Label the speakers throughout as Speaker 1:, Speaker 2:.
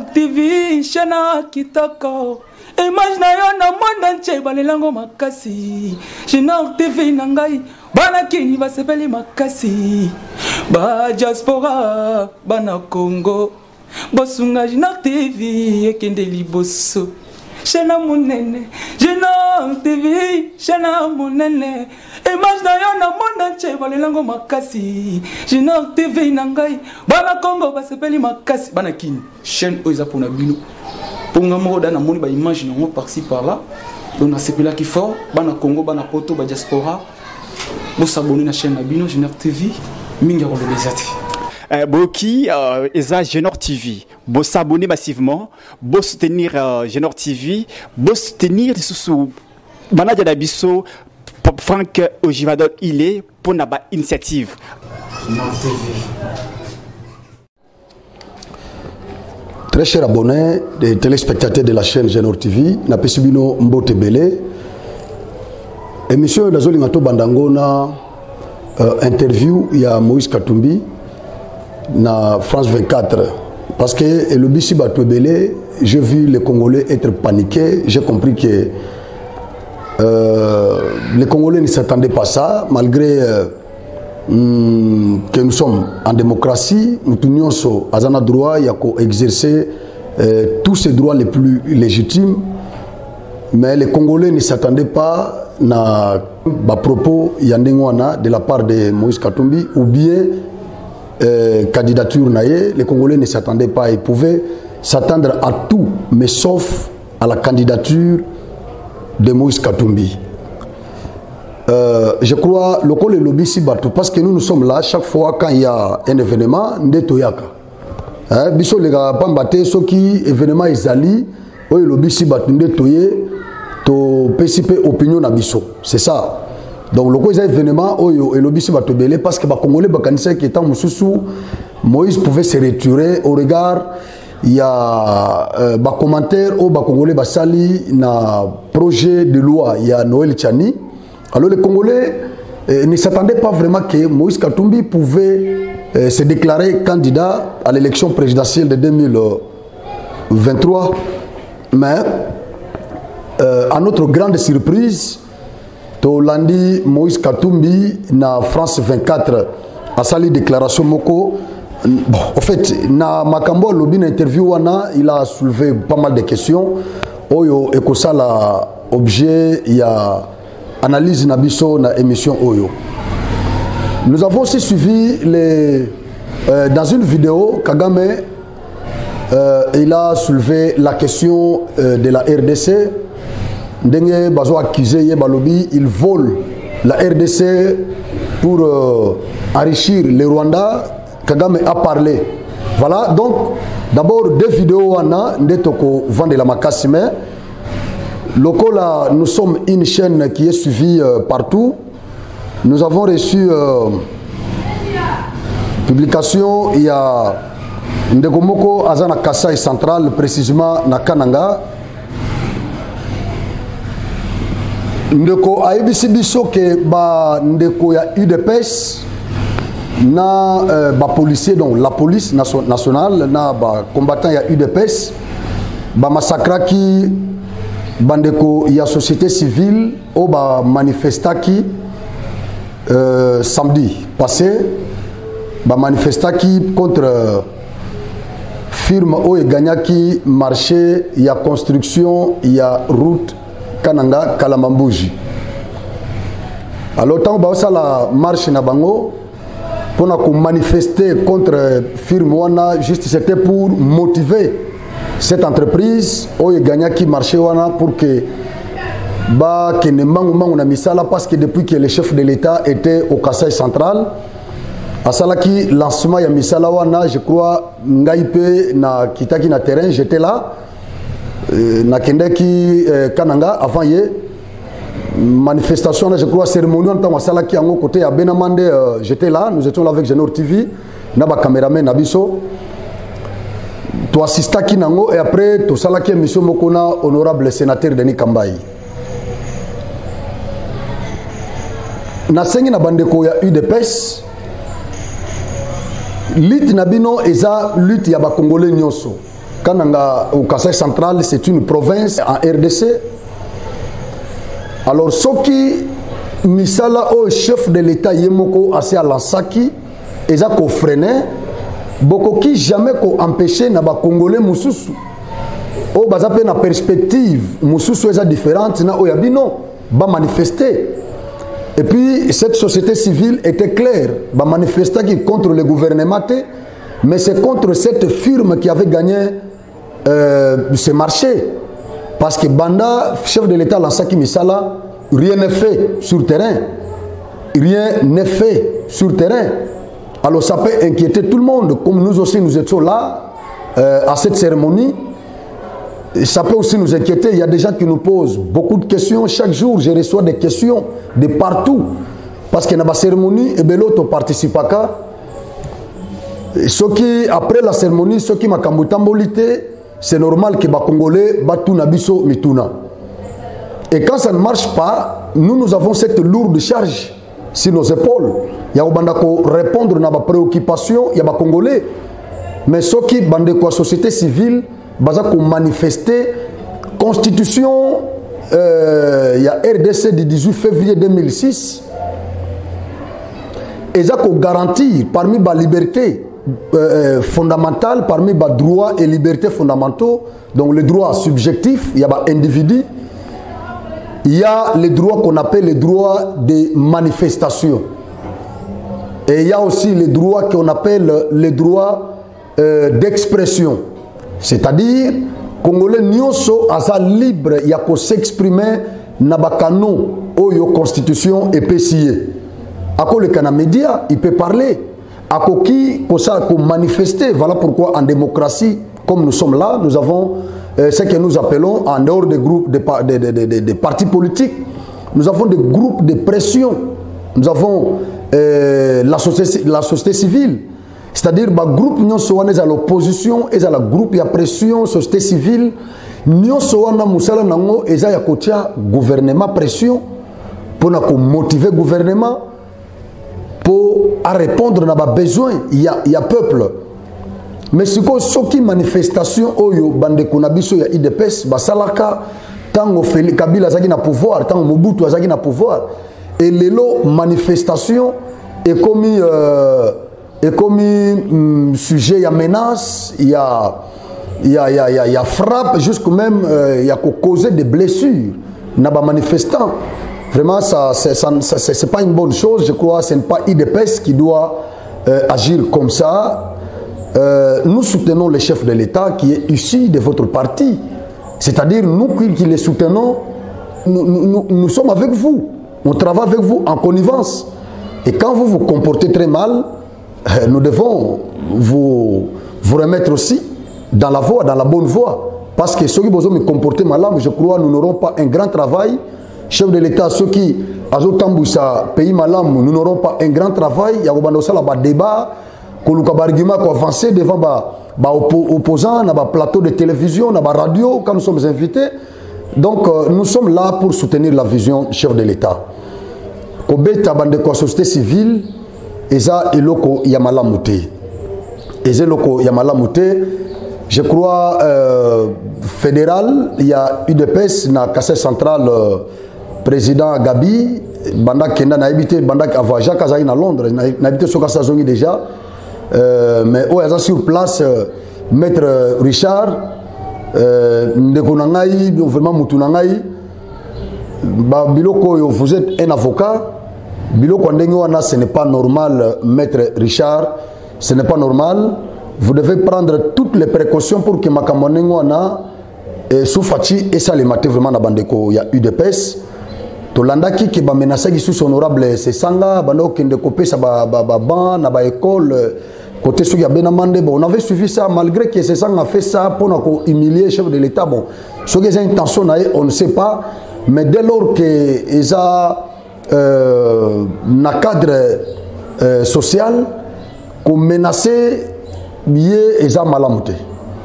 Speaker 1: Génor TV, Chana Kitoko. Image na yo na monde entier balelango makasi. Génor TV nangai bana kini basepeli makasi. Ba diaspora bana Congo. Bosunga Génor TV ekende liboso. Chana munene, Génor TV, Chana munene. Image na yo na monde entier balelango makasi. Génor TV nangai bana Congo basepeli makasi. Bana kini chaîne oza pona bino. Pour nous moda na moni ba image na par-ci par-là. Donc na sepela qui fort, bana Congo, bana poto, ba diaspora. Bo s'abonner na chaîne na bino Génor TV, mingi ko lezati.
Speaker 2: Boki eza Génor TV. Bo s'abonner massivement, bo soutenir Génor TV, bo soutenir sous manager da biso Franck Ojivadol il est pour na ba initiative.
Speaker 1: Génor TV.
Speaker 3: Très chers abonnés et téléspectateurs de la chaîne Génor TV, na pesibino mbote belé. Émission d'Azoli Mato Bandangona, interview il y a Moïse Katumbi na France 24. Parce que le Bissi Bato belé, j'ai vu les Congolais être paniqués, j'ai compris que les Congolais ne s'attendaient pas à ça, malgré que nous sommes en démocratie, nous tenions à droit, il y a exercer tous ces droits les plus légitimes, mais les Congolais ne s'attendaient pas à propos de la part de Moïse Katumbi ou bien candidature naïe. Les Congolais ne s'attendaient pas, ils pouvaient s'attendre à tout, mais sauf à la candidature de Moïse Katumbi. Je crois le col est lobby si bateau parce que nous sommes là chaque fois quand il y a un événement ndetoyaka biso les gars pambate ceux qui événement ezali o lobby si bateau ndetoye to participer opinion na biso c'est ça donc le col est événement o lobby si bateau belé parce que ba congolais ba kanisa qui étant mususu Moïse pouvait se retirer au regard il y a ba commentaire au ba congolais ba sali na projet de loi il y a Noël Tchani. Alors les Congolais ne s'attendaient pas vraiment que Moïse Katumbi pouvait se déclarer candidat à l'élection présidentielle de 2023. Mais à notre grande surprise, Tolandi Moïse Katumbi na France 24 a sali déclaration moko. Bon, en fait, na Makambo Lobby interview il a soulevé pas mal de questions. Oyo ekosala objet il y a analyse nabiso na émission Oyo. Nous avons aussi suivi dans une vidéo Kagame il a soulevé la question de la RDC. Ndenge bazo accusé Yebalobi, il vole la RDC pour enrichir le Rwanda. Kagame a parlé. Voilà, donc d'abord deux vidéos wana ndetoko vendre la makasime. Lokola, nous sommes une chaîne qui est suivie partout. Nous avons reçu publication, il y a Ndegomoko Azana Kassai Central, précisément na Kananga. Ndeko Aibisi Biso ke ba Ndeko ya UDPS na ba policier, donc la police nationale, na ba combattant ya UDPS, ba massacra qui bandeko ya société civile au ba manifesta qui samedi passé ba manifesta qui contre firme au gagna qui marché ya construction ya route Kananga Kalamambuji. Alors tant ba ça la marche na bango pour manifester contre firme wana juste c'était pour motiver cette entreprise où il gagne qui marché pour que ne mangue na misala parce que depuis que le chef de l'État était au Kassai central à salaki lancement ya misala wana je crois ngaipe na kitaki na terrain j'étais là na kendeki Kananga avant hier manifestation je crois cérémonie en temps salaki en côté à Benamande j'étais là nous étions là avec Génor TV na ba caméraman nabiso to assistaki nango et après to salaki émission mokona honorable sénateur Denis Kambai na sengi na bandeko ya UDPS lutte nabino eza lutte ya ba congolais nyonso Kananga au Kassai central, c'est une province en RDC. Alors, ce qui misala au chef de l'État Yemoko assez à Lansaki, ils ont freiné, beaucoup qui jamais empêché na ba Congolais mususu. Oh, bazape na perspective mususu est différente na oyabino ba manifester. Et puis cette société civile était claire, ba manifester qui contre le gouvernement, mais c'est contre cette firme qui avait gagné ce marché. Parce que Banda, chef de l'État Lansaki Misala, rien n'est fait sur terrain. Rien n'est fait sur terrain. Alors ça peut inquiéter tout le monde, comme nous aussi nous étions là à cette cérémonie. Et ça peut aussi nous inquiéter. Il y a des gens qui nous posent beaucoup de questions. Chaque jour, je reçois des questions de partout. Parce que dans la cérémonie, et l'autre participe à ceux qui, après la cérémonie, ceux qui m'ont cambotambolité, c'est normal que les Congolais battent Nabiso Mituna. Et quand ça ne marche pas, nous avons cette lourde charge sur nos épaules. Il y a répondre à nos préoccupations, il y a des Congolais. Mais ceux qui sont dans la société civile, ils manifester constitution, il y a RDC du 18 février 2006. Ils ont garanti parmi les libertés fondamentales, parmi les droits et libertés fondamentaux, donc les droits subjectifs, il y a des individus, il y a les droits qu'on appelle les droits de manifestation. Et il y a aussi les droits qu'on appelle les droits d'expression. C'est-à-dire, Congolais nyonso asa libre, il y a qu'on s'exprimer dans le canon ou la constitution et PCE. À quoi le canal média, il peut parler. À quoi qui peut manifester. Voilà pourquoi en démocratie, comme nous sommes là, nous avons ce que nous appelons, en dehors des groupes, des partis politiques, nous avons des groupes de pression. Nous avons la société civile. C'est-à-dire que le groupe est à l'opposition, et à la groupe de pression, société civile, nous sommes à gouvernement pression pour motiver le gouvernement pour répondre à nos besoins. Il y a peuple. Mais ce qui manifestation, il y a IDPS, Basalaka, tant que Kabila a na pouvoir, tant que Mobutu a na pouvoir. Et les manifestations est commis. Et comme sujet, il y a menace, il y a frappe, jusqu'au même, il y a causé des blessures dans les manifestants. Vraiment, ça c'est pas une bonne chose. Je crois que ce n'est pas IDPS qui doit agir comme ça. Nous soutenons le chef de l'État qui est issu de votre parti. C'est-à-dire, nous qui les soutenons, nous sommes avec vous. On travaille avec vous en connivence. Et quand vous vous comportez très mal, nous devons vous remettre aussi dans la voie, dans la bonne voie. Parce que ceux qui vont me comporter mal, je crois que nous n'aurons pas un grand travail. Chef de l'État, ceux qui ont pays mal, nous n'aurons pas un grand travail. Il y a un débat, un argument qui avancé devant les opposants, dans les plateaux de télévision, dans les radios, quand nous sommes invités. Donc nous sommes là pour soutenir la vision du chef de l'État. Kobeta bande la société civile, Eza eloko yamala mouté. Eza eloko yamala mouté. Je crois fédéral, il y a UDPS na Kassai central, président Gabi, banda kenda na habité banda avoyager Kazaï na Londres, na habité sur Kassai zongi déjà. Mais au eza sur place maître Richard ndeko nangai vraiment mutu nangai ba biloko yo, vous êtes un avocat. Biloko ndenge wana, ce n'est pas normal, maître Richard, ce n'est pas normal. Vous devez prendre toutes les précautions pour que makambo ndenge wana soufati et ça les maté vraiment na bandeko ya UDPS. Tolandaki ki ba menacer ki sous honorable c'est sanga bando kende kopesa ba ban na ba école côté sou ya benamande. Bon, on avait suivi ça malgré que c'est sanga fait ça pour nous humilier le chef de l'État. Bon, ce que j'ai intention on ne sait pas, mais dès lors que ils a na cadre social qu'on menaçait bié eza malamuté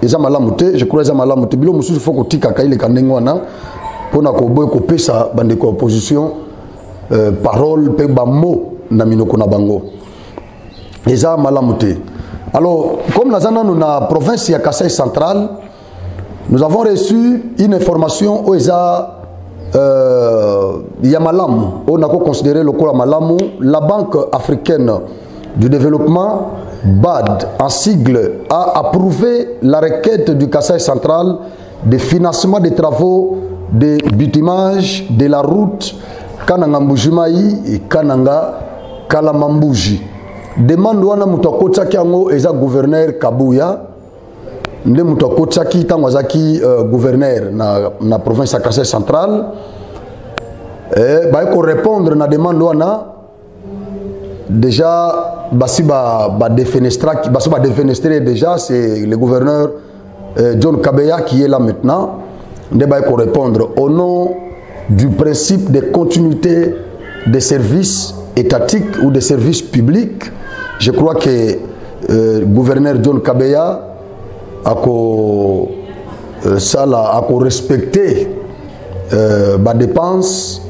Speaker 3: je crois eza malamuté bilo mususu faut ko tika kaile kanengwana pona ko boy ko pesa bande ko opposition parole pe ba mot na minoko na bango eza malamuté. Alors comme nazana nous na province ya Kassai central Nous avons reçu une information au ESA Yamalamu, on a considéré le cours Malamu, la Banque africaine du développement, BAD, en sigle, a approuvé la requête du Kasaï central de financement des travaux de bitumage de la route Kananga Mbujimaï et Kananga Kalamambuji. Demande wana mutakota kiango eza gouverneur Kabuya, nde mutakota ki tangwazaki gouverneur na province ya Kasaï central. Ba ko répondre na demande wana déjà basi ba défenestrer déjà c'est le gouverneur John Kabeya qui est là maintenant. Nde ba ko répondre au nom du principe de continuité des services étatiques ou des services publics. Je crois que le gouverneur John Kabeya a respecté les dépenses.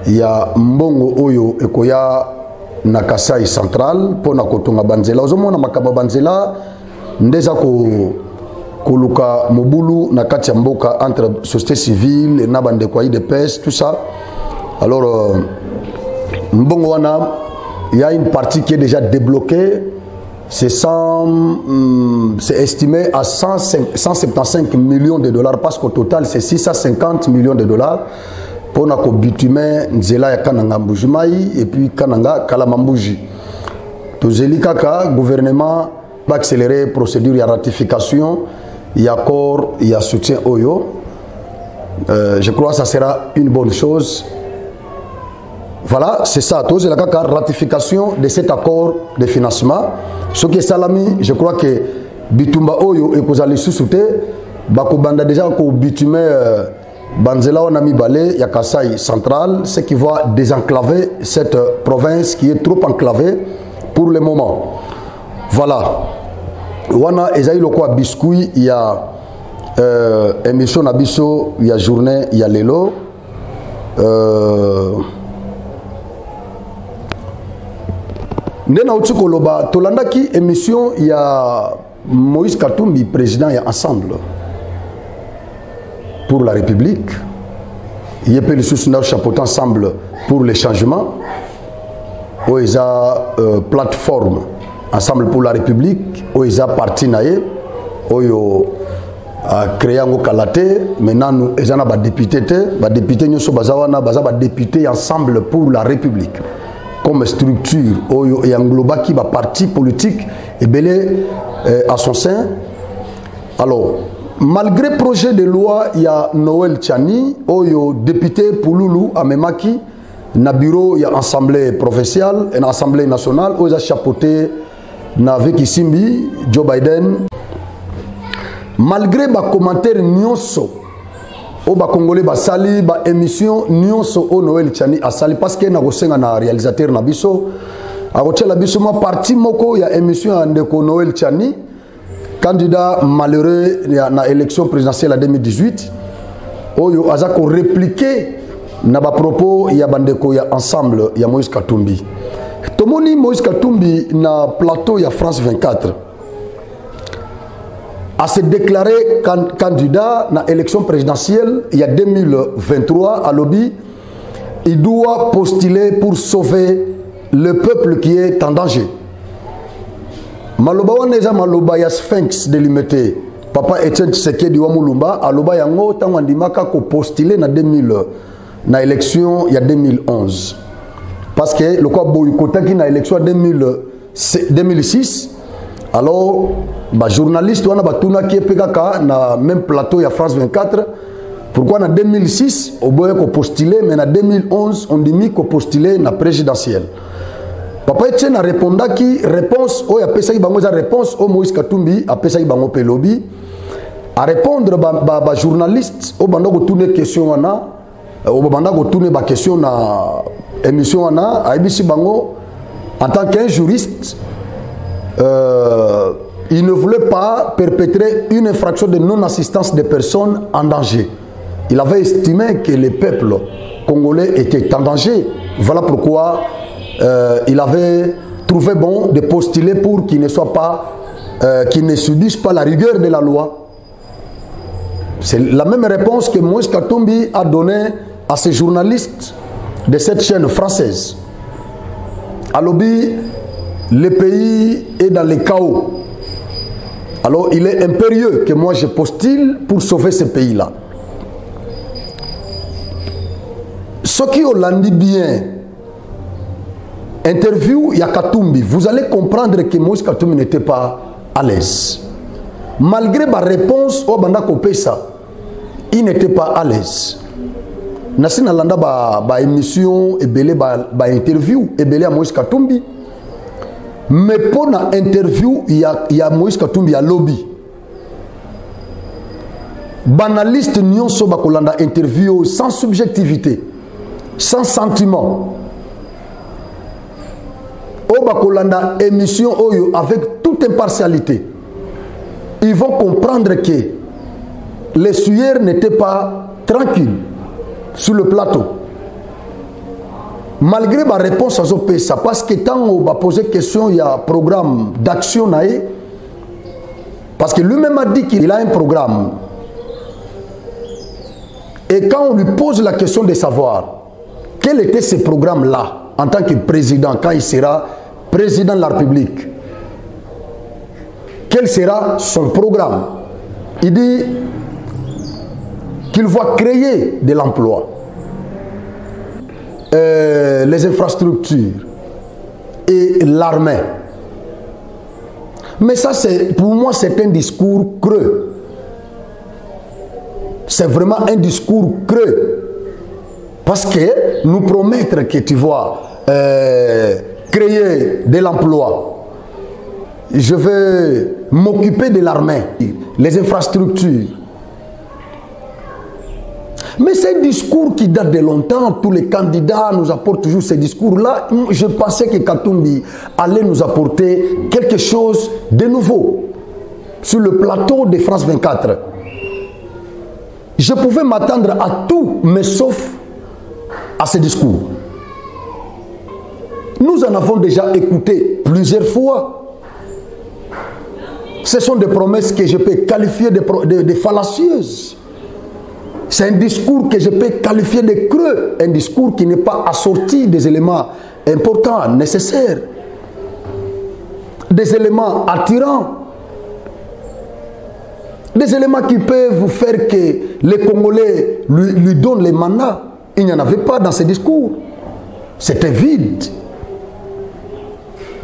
Speaker 3: Il y a Mbongo Oyo Ekoya na Kasaï central pour na kotonga banzela. Ozomona makaba banzela ndeza koluka mobulu na kati ya mboka entre société civile na bande kwa IDPS tout ça. Alors Mbongo wana il y a une partie qui est déjà débloquée. C'est estimé à 175 millions de dollars parce qu'au total c'est 650 millions de dollars pour na ko bitume nzela ya Kananga Mbujimai et puis Kananga Kalamambuji. Tozeli kaka gouvernement va accélérer procédure de ratification, il y a accord, il y a soutien Oyo. Je crois que ça sera une bonne chose. Voilà, c'est ça. Tous la ratification de cet accord de financement. Ce qui est salami, je crois que Bitumba Oyo et Kozali Susute, Bakobanda déjà ko bitume Banzela Onami Balé, ya Kasaï central, ce qui va désenclaver cette province qui est trop enclavée pour le moment. Voilà. Wana Ezaï Lokwa Biscuit, il y a émission Nabiso, il y a journée, il y a Lelo. Ndena Utsiko Loba, Tolandaki émission, il y a Moïse Katumbi, président, il y a Ensemble pour la République. Il y a le sous-national chapeautant Ensemble pour les changements. Où il y a plateforme Ensemble pour la République. Où il y a parti naé. Où il y a créé un Kalate. Maintenant, nous avons des députés. Les députés nous sommes des députés Ensemble pour la République. Comme structure, où il y a un global qui va parti politique et belé à son sein. Alors, malgré le projet de loi, il y a Noël Tchani, où il y a député Pouloulou à Memaki, na bureau, il y a assemblée provinciale et assemblée nationale, où il y a chapeauté avec Simbi, Joe Biden. Malgré les commentaires nyonso, au Congolais basali ba émission nyonso au Noël Tchani a sali parce que na gosenga na réalisateur na biso a la biso ma parti moko ya émission andeko Noël Tchani candidat malheureux na élection présidentielle en 2018 oyo azako répliquer na ba propos ya bandeko ya ensemble ya Moïse Katumbi. Tomoni Moïse Katumbi na plateau ya France 24 a se déclaré candidat à l'élection présidentielle il y a 2023 à Lobby. Il doit postuler pour sauver le peuple qui est en danger. Maloba waneza maloba ya Sphinx de limité. Papa Etienne Tshisekedi wa Mulumba aloba yango tangwandimaka ko postuler na 2000 na élection il y a 2011. Parce que le quoi boycottaki na élection 2006. Alors, les journalistes ont na même plateau à France 24. Pourquoi en 2006, on a postulé, mais en 2011, on dit qu'on postulé na présidentielle. Papa Etienne a répondu qui réponse au réponse au Moïse Katumbi a pesa bango pelobi a répondre ba journaliste au bando ko tourner question wana au bando ko tourner ba question na émission wana a ibisi bango en tant qu'un juriste. Il ne voulait pas perpétrer une infraction de non-assistance des personnes en danger. Il avait estimé que le peuple congolais était en danger. Voilà pourquoi il avait trouvé bon de postuler pour qu'il ne soit pas, qu'il ne subisse pas la rigueur de la loi. C'est la même réponse que Moïse Katumbi a donnée à ces journalistes de cette chaîne française. À l'objet, le pays est dans le chaos. Alors il est impérieux que moi je postule pour sauver ce pays-là. Ce qui ont dit bien, interview, il y a Katumbi. Vous allez comprendre que Moïse Katumbi n'était pas à l'aise. Malgré ma réponse au Banda Kopesa, il n'était pas à l'aise. Nasi nalanda ba émission et belé ba interview et belé à Moïse Katumbi. Mais pour la interview, il y a Moïse Katumbi à lobby. Banaliste nyonso bakolanda interview sans subjectivité, sans sentiment. O bakolanda émission oyo avec toute impartialité. Ils vont comprendre que les suyers n'étaient pas tranquilles sur le plateau. Malgré ma réponse à Zopesa, parce que quand on va poser question, il y a un programme d'action, parce que lui-même a dit qu'il a un programme. Et quand on lui pose la question de savoir quel était ce programme-là en tant que président, quand il sera président de la République, quel sera son programme? Il dit qu'il va créer de l'emploi, les infrastructures et l'armée. Mais ça, pour moi, c'est un discours creux. C'est vraiment un discours creux. Parce que nous promettre que tu vas créer de l'emploi, je vais m'occuper de l'armée, les infrastructures. Mais c'est un discours qui date de longtemps. Tous les candidats nous apportent toujours ces discours-là. Je pensais que Katumbi allait nous apporter quelque chose de nouveau sur le plateau de France 24. Je pouvais m'attendre à tout, mais sauf à ce discours. Nous en avons déjà écouté plusieurs fois. Ce sont des promesses que je peux qualifier de fallacieuses. C'est un discours que je peux qualifier de creux, un discours qui n'est pas assorti des éléments importants, nécessaires, des éléments attirants, des éléments qui peuvent vous faire que les Congolais lui donnent les mandats. Il n'y en avait pas dans ce discours. C'était vide.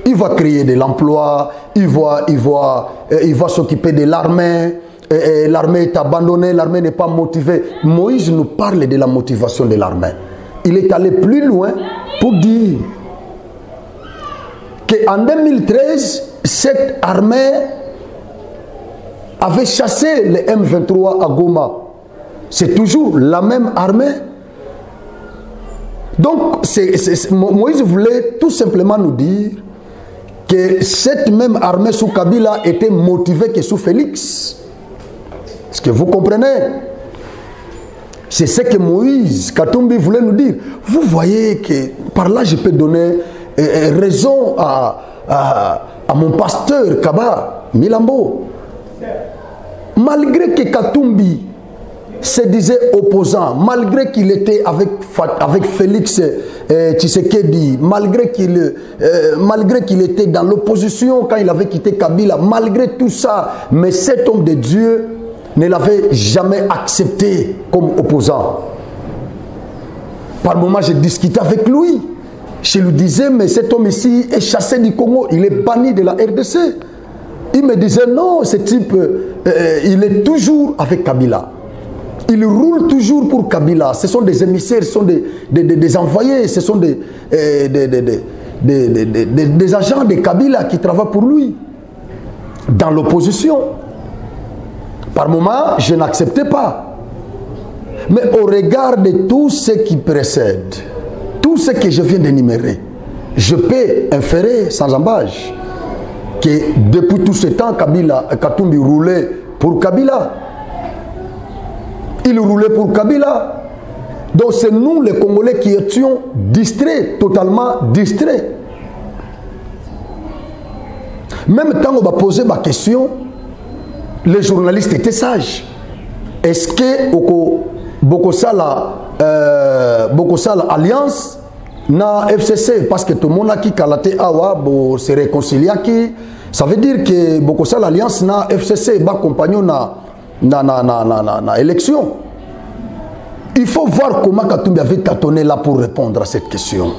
Speaker 3: Il va créer de l'emploi, il va s'occuper de l'armée. L'armée est abandonnée, l'armée n'est pas motivée. Moïse nous parle de la motivation de l'armée. Il est allé plus loin pour dire qu'en 2013, cette armée avait chassé les M23 à Goma. C'est toujours la même armée. Donc, Moïse voulait tout simplement nous dire que cette même armée sous Kabila était motivée que sous Félix. Est-ce que vous comprenez? C'est ce que Moïse Katumbi voulait nous dire. Vous voyez que par là je peux donner raison à mon pasteur Kaba Milambo. Malgré que Katumbi se disait opposant, malgré qu'il était avec Félix Tshisekedi, malgré qu'il était dans l'opposition quand il avait quitté Kabila, malgré tout ça, mais cet homme de Dieu ne l'avait jamais accepté comme opposant. Par moments, j'ai discuté avec lui. Je lui disais, mais cet homme ici est chassé du Congo, il est banni de la RDC. Il me disait, non, ce type, il est toujours avec Kabila. Il roule toujours pour Kabila. Ce sont des émissaires, ce sont des envoyés, ce sont des agents de Kabila qui travaillent pour lui. Dans l'opposition. Par moment, je n'acceptais pas. Mais au regard de tout ce qui précède, tout ce que je viens d'énumérer, je peux inférer sans embâche que depuis tout ce temps, Katumbi roulait pour Kabila. Il roulait pour Kabila. Donc c'est nous les Congolais qui étions distraits, totalement distraits. Même quand on va poser ma question, les journalistes étaient sages. est-ce que beaucoup ça alliance na FCC parce que tout le monde qui kalate awa se réconcilier qui ça veut dire que beaucoup ça l'alliance na FCC ba compagnon na élection. Il faut voir comment Katumbi avait tâtonné là pour répondre à cette question.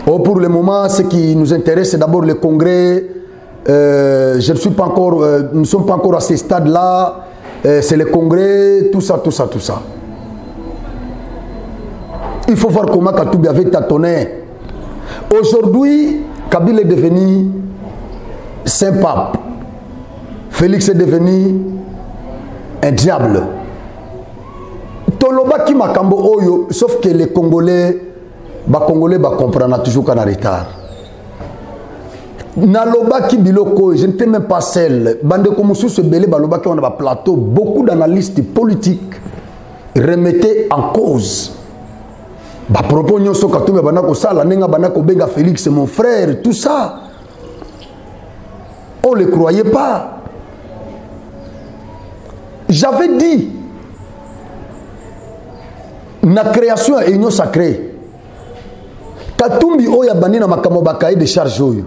Speaker 3: Oh, pour le moment, ce qui nous intéresse, c'est d'abord le congrès. Je ne suis pas encore, nous ne sommes pas encore à ce stade-là. C'est le congrès, tout ça. Il faut voir comment Katumbi avait tâtonné. Aujourd'hui, Kabila est devenu Saint-Pape. Félix est devenu un diable. Toloba ki makambo oyo, sauf que les Congolais comprennent toujours qu'on est en retard. Naloba ki biloko, je ne t'ai même pas celle. Bande Komusu se belé baloba ki on a plateau. Beaucoup d'analystes politiques remettaient en cause. Ba propos nyonso Katumbi banako sala nenga banako benga Félix mon frère, tout ça. On ne le croyait pas. J'avais dit na création et union sacrée. Katumbi oya bani na makamo bakaye de charge oyo.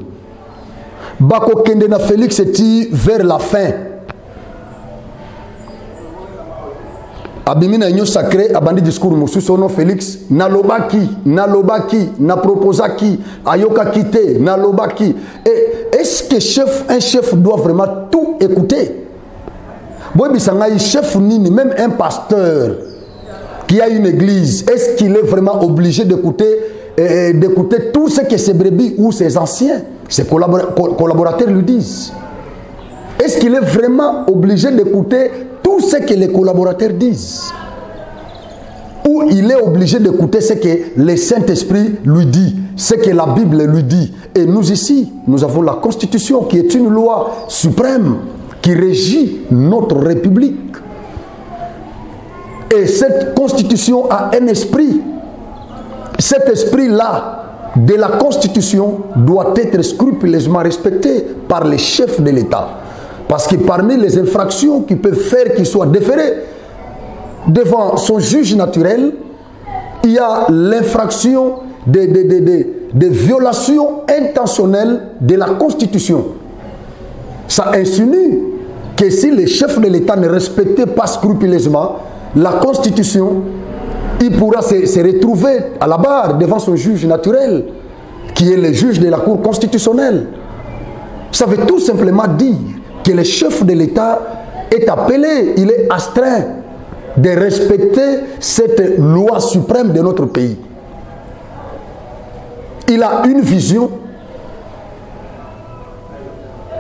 Speaker 3: Bako kende na Félix eti vers la fin. Abimi na union sacrée abandi discours mosusu no Félix na lobaki na proposaki ayoka kité na lobaki. Et est-ce que un chef doit vraiment tout écouter? Boy bisangai chef nini même un pasteur qui a une église, est-ce qu'il est vraiment obligé d'écouter tout ce que ses brebis ou ses anciens, ses collaborateurs lui disent? Est-ce qu'il est vraiment obligé d'écouter tout ce que les collaborateurs disent? Ou il est obligé d'écouter ce que le Saint-Esprit lui dit, ce que la Bible lui dit? Et nous ici, nous avons la Constitution qui est une loi suprême qui régit notre République. Et cette constitution a un esprit. Cet esprit-là de la constitution doit être scrupuleusement respecté par les chefs de l'État. Parce que parmi les infractions qui peuvent faire qu'il soit déféré devant son juge naturel, il y a l'infraction de violation intentionnelle de la constitution. Ça insinue que si les chefs de l'État ne respectaient pas scrupuleusement la Constitution, il pourra se retrouver à la barre devant son juge naturel, qui est le juge de la Cour constitutionnelle. Ça veut tout simplement dire que le chef de l'État est appelé, il est astreint de respecter cette loi suprême de notre pays. Il a une vision,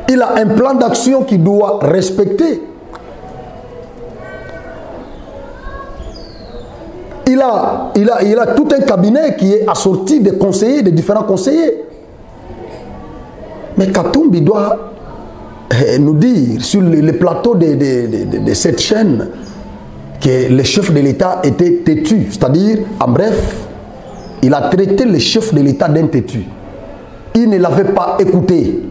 Speaker 3: il a un plan d'action qu'il doit respecter. Il a tout un cabinet qui est assorti de conseillers, de différents conseillers. Mais Katumbi doit nous dire sur le plateau de cette chaîne que le chef de l'État était têtu. C'est-à-dire, en bref, il a traité le chef de l'État d'un têtu. Il ne l'avait pas écouté.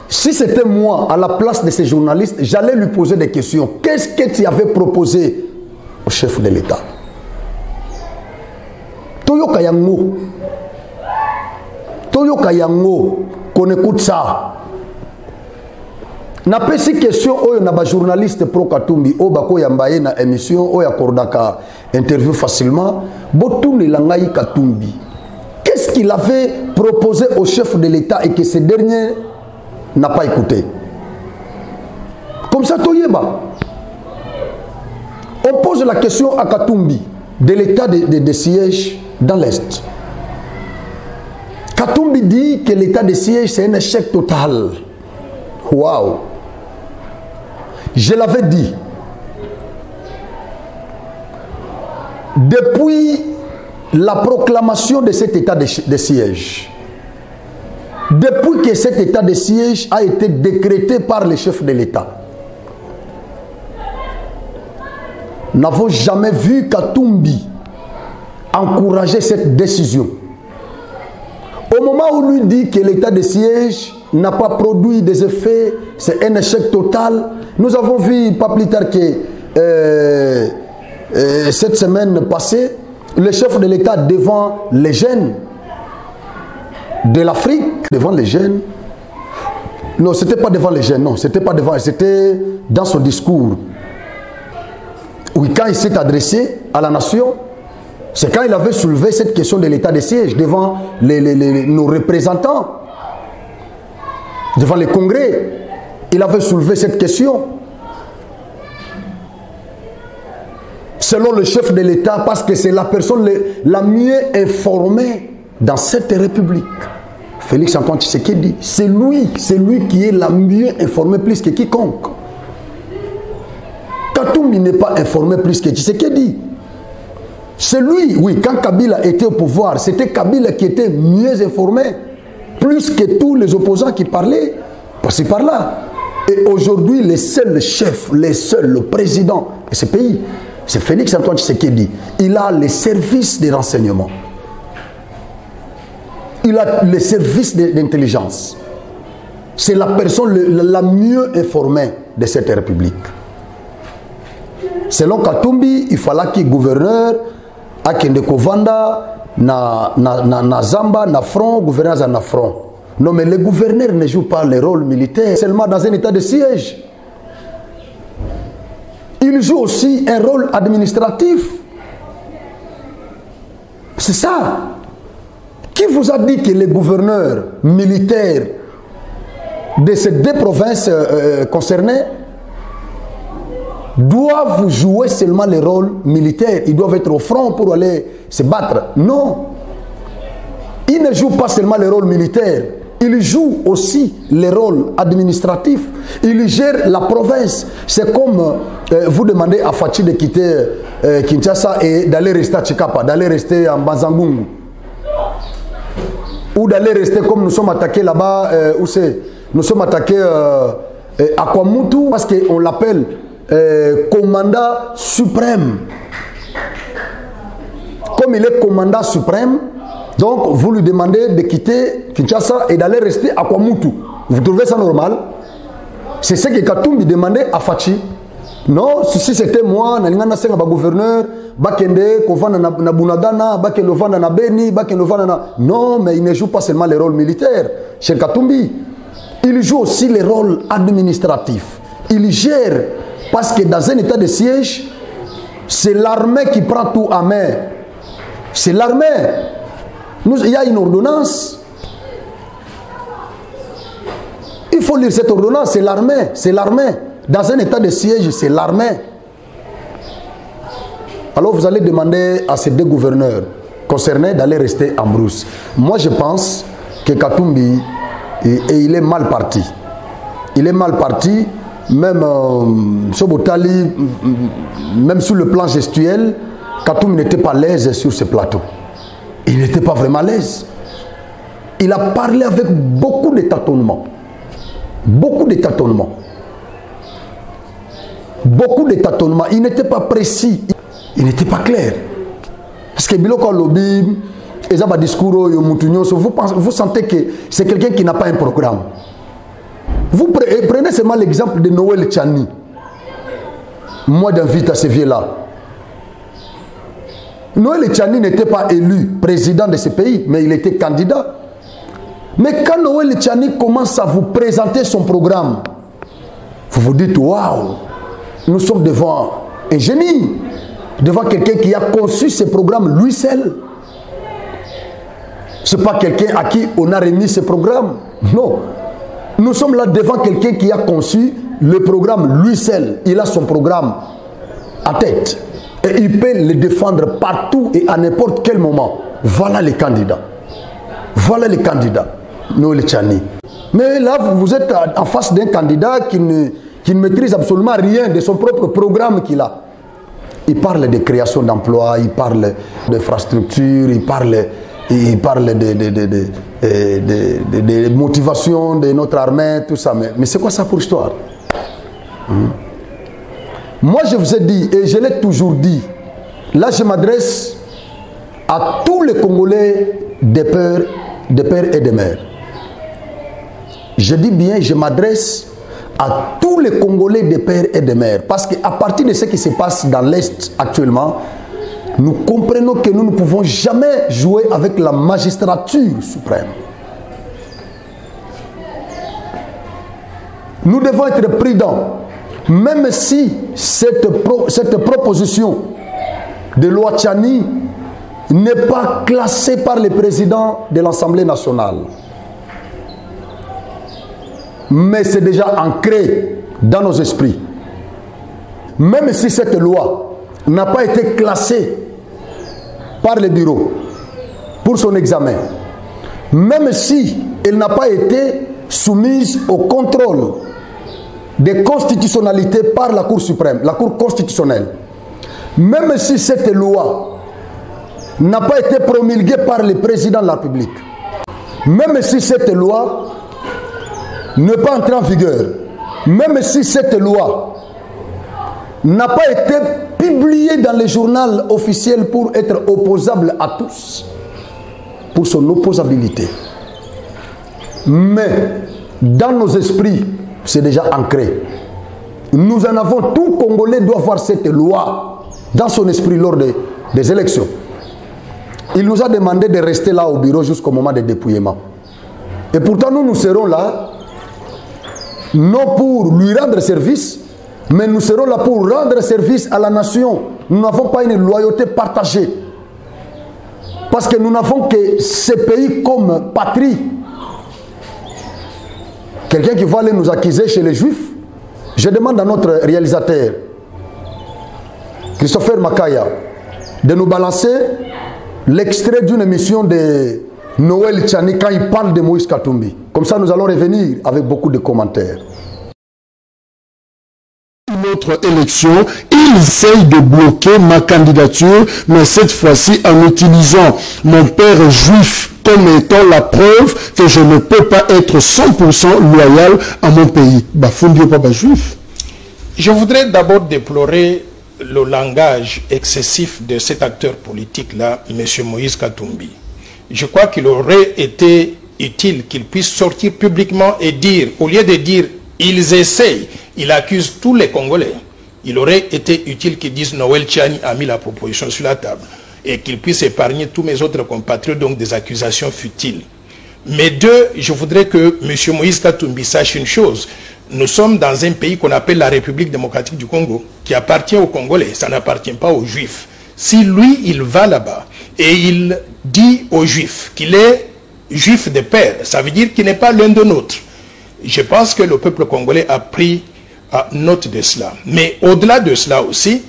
Speaker 3: Si c'était moi à la place de ces journalistes, j'allais lui poser des questions. Qu'est-ce que tu avais proposé au chef de l'État? Toyoka yango. Toyoka yango. Qu'on écoute ça. Na pesi question oyo na ba journaliste pro Katumbi o bako yambaye na émission oyo akordaka interview facilement botuni langai Katumbi. Qu'est-ce qu'il avait proposé au chef de l'État et que ce dernier n'a pas écouté? Comme ça, Toyeba. On pose la question à Katumbi de l'état de siège dans l'Est. Katumbi dit que l'état de siège c'est un échec total. Waouh! Je l'avais dit. Depuis la proclamation de cet état de siège, depuis que cet état de siège a été décrété par les chefs de l'État, nous n'avons jamais vu Katumbi encourager cette décision. Au moment où lui dit que l'état de siège n'a pas produit des effets, c'est un échec total. Nous avons vu, pas plus tard que cette semaine passée, le chef de l'État devant les jeunes de l'Afrique, devant les jeunes. Non, ce n'était pas devant les jeunes, non, c'était pas devant, c'était dans son discours. Oui, quand il s'est adressé à la nation, c'est quand il avait soulevé cette question de l'état de siège devant nos représentants, devant les congrès. Il avait soulevé cette question. Selon le chef de l'État, parce que c'est la personne la mieux informée dans cette république. Félix Antoine Tshisekedi, c'est lui qui est la mieux informée plus que quiconque. Katumbi n'est pas informé plus que Tshisekedi. C'est lui, oui, quand Kabila était au pouvoir, c'était Kabila qui était mieux informé, plus que tous les opposants qui parlaient par-ci par-là. Et aujourd'hui, les seuls chefs, le président de ce pays, c'est Félix Antoine Tshisekedi. Il a les services de renseignement. Il a les services d'intelligence. C'est la personne la mieux informée de cette république. Selon Katumbi, il fallait qu'il gouverneur à Kendekovanda, na Zamba, na front, gouverneur na front. Non, mais les gouverneurs ne jouent pas le rôle militaire, seulement dans un état de siège. Ils jouent aussi un rôle administratif. C'est ça. Qui vous a dit que les gouverneurs militaires de ces deux provinces concernées doivent jouer seulement le rôle militaire? Ils doivent être au front pour aller se battre? Non. Ils ne jouent pas seulement le rôle militaire. Ils jouent aussi le rôle administratif. Ils gèrent la province. C'est comme vous demandez à Fachi de quitter Kinshasa et d'aller rester à Chikapa, d'aller rester en Banzangungu. Ou d'aller rester comme nous sommes attaqués là-bas, où c'est? Nous sommes attaqués à Kwamutu, parce qu'on l'appelle commandant suprême. Comme il est commandant suprême, donc vous lui demandez de quitter Kinshasa et d'aller rester à Kwamutu. Vous trouvez ça normal? C'est ce que Katumbi demandait à Fachi. Non, si c'était moi, nalingana senga ba gouverneur, bakende kovanda na Bunagana, bakende ovanda na Beni, bakende ovanda na... Non, mais il ne joue pas seulement le rôle militaire. Chez Katumbi, il joue aussi le rôle administratif. Il gère, parce que dans un état de siège, c'est l'armée qui prend tout à main. C'est l'armée. Il y a une ordonnance. Il faut lire cette ordonnance, c'est l'armée. C'est l'armée. Dans un état de siège, c'est l'armée. Alors vous allez demander à ces deux gouverneurs concernés d'aller rester en brousse. Moi je pense que Katumbi, il est mal parti. Il est mal parti, même Sobotali, même sur le plan gestuel, Katumbi n'était pas à l'aise sur ce plateau. Il n'était pas vraiment à l'aise. Il a parlé avec beaucoup de tâtonnements. Beaucoup de tâtonnements. Beaucoup de tâtonnements. Il n'était pas précis. Il n'était pas clair. Parce que Biloko Lobby, discours, vous sentez que c'est quelqu'un qui n'a pas un programme. Vous prenez seulement l'exemple de Noël Tchani. Moi, j'invite à ce vieux-là. Noël Tchani n'était pas élu président de ce pays, mais il était candidat. Mais quand Noël Tchani commence à vous présenter son programme, vous vous dites, waouh, nous sommes devant un génie, devant quelqu'un qui a conçu ce programme lui seul. Ce n'est pas quelqu'un à qui on a remis ce programme. Non. Nous sommes là devant quelqu'un qui a conçu le programme lui seul. Il a son programme en tête. Et il peut le défendre partout et à n'importe quel moment. Voilà les candidats. Voilà les candidats. Noël Tchani. Mais là, vous êtes en face d'un candidat qui ne maîtrise absolument rien de son propre programme qu'il a. Il parle de création d'emplois, il parle d'infrastructures, il parle de motivation de notre armée, tout ça. Mais c'est quoi ça pour histoire? Moi, je vous ai dit, et je l'ai toujours dit, là, je m'adresse à tous les Congolais des pères et des mères. Je dis bien, je m'adresse à tous les Congolais des pères et des mères. Parce qu'à partir de ce qui se passe dans l'Est actuellement, nous comprenons que nous ne pouvons jamais jouer avec la magistrature suprême. Nous devons être prudents. Même si cette proposition de loi Tchani n'est pas classée par le président de l'Assemblée nationale. Mais c'est déjà ancré dans nos esprits. Même si cette loi n'a pas été classée par le bureau pour son examen, même si elle n'a pas été soumise au contrôle de constitutionnalité par la Cour suprême, la Cour constitutionnelle, même si cette loi n'a pas été promulguée par le président de la République, même si cette loi n'est pas entrée en vigueur, même si cette loi n'a pas été publiée dans le journal officiel pour être opposable à tous, pour son opposabilité. Mais dans nos esprits, c'est déjà ancré. Nous en avons, tout Congolais doit voir cette loi dans son esprit lors des élections. Il nous a demandé de rester là au bureau jusqu'au moment des dépouillements. Et pourtant, nous serons là, non pour lui rendre service, mais nous serons là pour rendre service à la nation. Nous n'avons pas une loyauté partagée. Parce que nous n'avons que ce pays comme patrie. Quelqu'un qui va aller nous accuser chez les Juifs, je demande à notre réalisateur, Christopher Makaya, de nous balancer l'extrait d'une émission de Noël Tchani quand il parle de Moïse Katumbi. Comme ça, nous allons revenir avec beaucoup de commentaires.
Speaker 4: Notre élection, ils essayent de bloquer ma candidature, mais cette fois-ci en utilisant mon père juif comme étant la preuve que je ne peux pas être 100% loyal à mon pays. Bafundio Papa juif.
Speaker 5: Je voudrais d'abord déplorer le langage excessif de cet acteur politique-là, M. Moïse Katumbi. Je crois qu'il aurait été utile qu'il puisse sortir publiquement et dire, au lieu de dire « ils essayent », il accuse tous les Congolais. Il aurait été utile qu'ils disent « Noël Tchani a mis la proposition sur la table » et qu'il puisse épargner tous mes autres compatriotes donc des accusations futiles. Mais deux, je voudrais que M. Moïse Katumbi sache une chose. Nous sommes dans un pays qu'on appelle la République démocratique du Congo, qui appartient aux Congolais, ça n'appartient pas aux Juifs. Si lui, il va là-bas et il dit aux Juifs qu'il est Juif de père, ça veut dire qu'il n'est pas l'un de nôtres. Je pense que le peuple congolais a pris note de cela. Mais au-delà de cela aussi,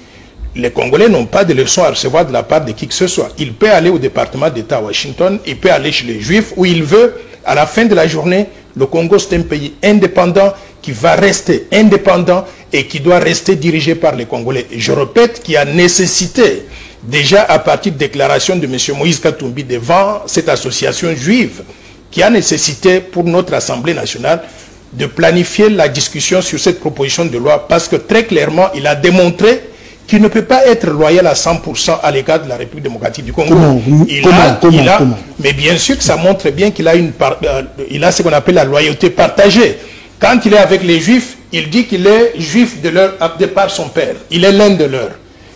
Speaker 5: les Congolais n'ont pas de leçons à recevoir de la part de qui que ce soit. Il peut aller au département d'État à Washington, il peut aller chez les Juifs, où il veut. À la fin de la journée, le Congo, c'est un pays indépendant qui va rester indépendant et qui doit rester dirigé par les Congolais. Et je répète qu'il y a nécessité, déjà à partir de déclaration de M. Moïse Katumbi devant cette association juive, qui a nécessité pour notre Assemblée nationale de planifier la discussion sur cette proposition de loi, parce que très clairement, il a démontré qu'il ne peut pas être loyal à 100% à l'égard de la République démocratique du Congo. Comment? Mais bien sûr que ça montre bien qu'il a, il a ce qu'on appelle la loyauté partagée. Quand il est avec les Juifs, il dit qu'il est Juif de par son père. Il est l'un de leurs.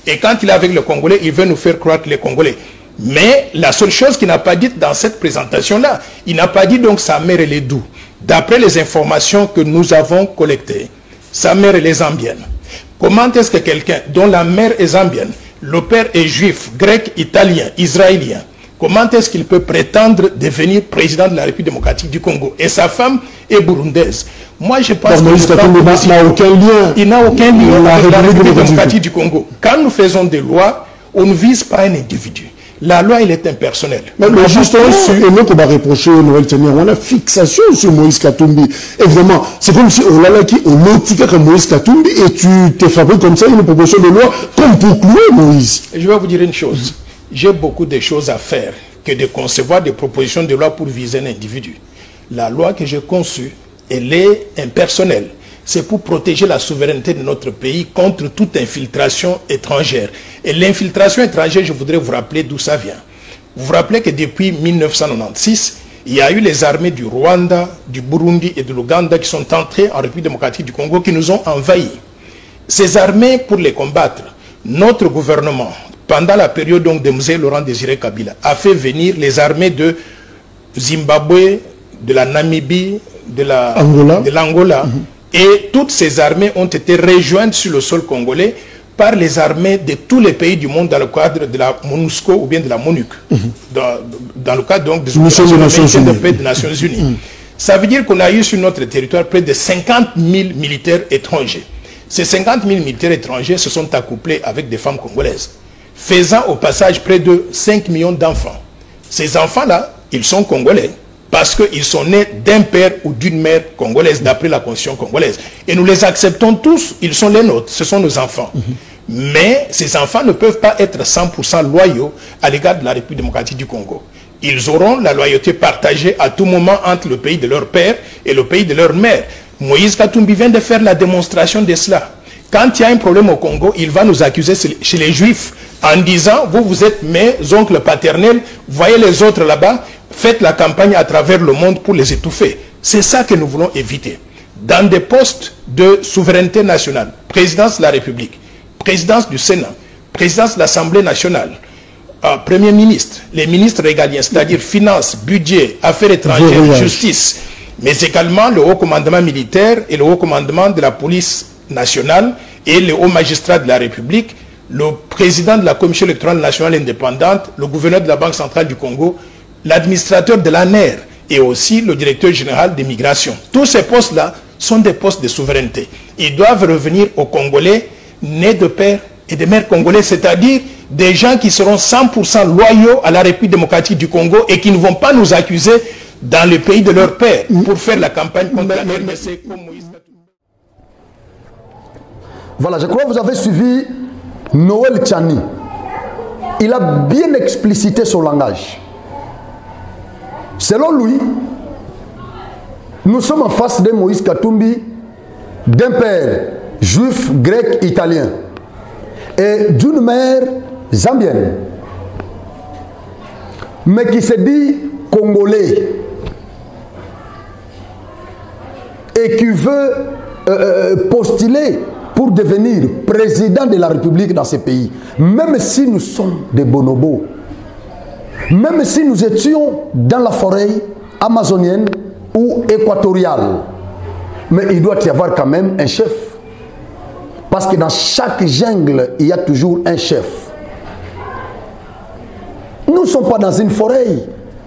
Speaker 5: Et quand il est avec les Congolais, il veut nous faire croire que les Congolais. Mais la seule chose qu'il n'a pas dite dans cette présentation-là, il n'a pas dit donc sa mère elle est d'où. D'après les informations que nous avons collectées, sa mère elle est zambienne. Comment est-ce que quelqu'un dont la mère est zambienne, le père est juif, grec, italien, israélien, comment est-ce qu'il peut prétendre devenir président de la République démocratique du Congo? Et sa femme est burundaise. Moi, je pense qu'il n'a aucun lien. Il n'a aucun lien avec la République démocratique du Congo. Quand nous faisons des lois, on ne vise pas un individu. La loi, elle est impersonnelle.
Speaker 4: Mais justement, et nous, on va reprocher Noël Tchani, on a fixation sur Moïse Katumbi. Évidemment, c'est comme si on l'a qui, on l'autique comme Moïse Katumbi, et tu t'es fabriqué comme ça une proposition de loi, comme pour clouer Moïse.
Speaker 5: Je vais vous dire une chose. J'ai beaucoup de choses à faire que de concevoir des propositions de loi pour viser un individu. La loi que j'ai conçue, elle est impersonnelle. C'est pour protéger la souveraineté de notre pays contre toute infiltration étrangère. Et l'infiltration étrangère, je voudrais vous rappeler d'où ça vient. Vous vous rappelez que depuis 1996, il y a eu les armées du Rwanda, du Burundi et de l'Ouganda qui sont entrées en République démocratique du Congo, qui nous ont envahis. Ces armées, pour les combattre, notre gouvernement, pendant la période donc de M. Laurent Désiré Kabila, a fait venir les armées de Zimbabwe, de la Namibie, de l'Angola. Et toutes ces armées ont été rejointes sur le sol congolais par les armées de tous les pays du monde dans le cadre de la MONUSCO ou bien de la MONUC, dans le cadre donc des opérations de paix des Nations Unies. Ça veut dire qu'on a eu sur notre territoire près de 50 000 militaires étrangers. Ces 50 000 militaires étrangers se sont accouplés avec des femmes congolaises, faisant au passage près de 5 millions d'enfants. Ces enfants-là, ils sont congolais parce qu'ils sont nés d'un père ou d'une mère congolaise, d'après la constitution congolaise. Et nous les acceptons tous, ils sont les nôtres, ce sont nos enfants. Mais ces enfants ne peuvent pas être 100% loyaux à l'égard de la République démocratique du Congo. Ils auront la loyauté partagée à tout moment entre le pays de leur père et le pays de leur mère. Moïse Katumbi vient de faire la démonstration de cela. Quand il y a un problème au Congo, il va nous accuser chez les Juifs en disant, vous êtes mes oncles paternels, voyez les autres là-bas, faites la campagne à travers le monde pour les étouffer. C'est ça que nous voulons éviter. Dans des postes de souveraineté nationale, présidence de la République, présidence du Sénat, présidence de l'Assemblée nationale, Premier ministre, les ministres régaliens, c'est-à-dire finances, budget, affaires étrangères, justice, mais également le haut commandement militaire et le haut commandement de la police nationale et le haut magistrat de la République, le président de la Commission électorale nationale indépendante, le gouverneur de la Banque centrale du Congo, l'administrateur de l'ANER et aussi le directeur général des migrations. Tous ces postes-là sont des postes de souveraineté. Ils doivent revenir aux Congolais nés de père et de mère congolais, c'est-à-dire des gens qui seront 100% loyaux à la République démocratique du Congo et qui ne vont pas nous accuser dans le pays de leur père pour faire la campagne contre la RDC comme Moïse Katumbi.
Speaker 3: Voilà, je crois que vous avez suivi Noël Tchani. Il a bien explicité son langage. Selon lui, nous sommes en face de Moïse Katumbi, d'un père juif, grec, italien, et d'une mère zambienne, mais qui se dit congolais, et qui veut postuler pour devenir président de la République dans ce pays, même si nous sommes des bonobos, même si nous étions dans la forêt amazonienne ou équatoriale. Mais il doit y avoir quand même un chef. Parce que dans chaque jungle, il y a toujours un chef. Nous ne sommes pas dans une forêt.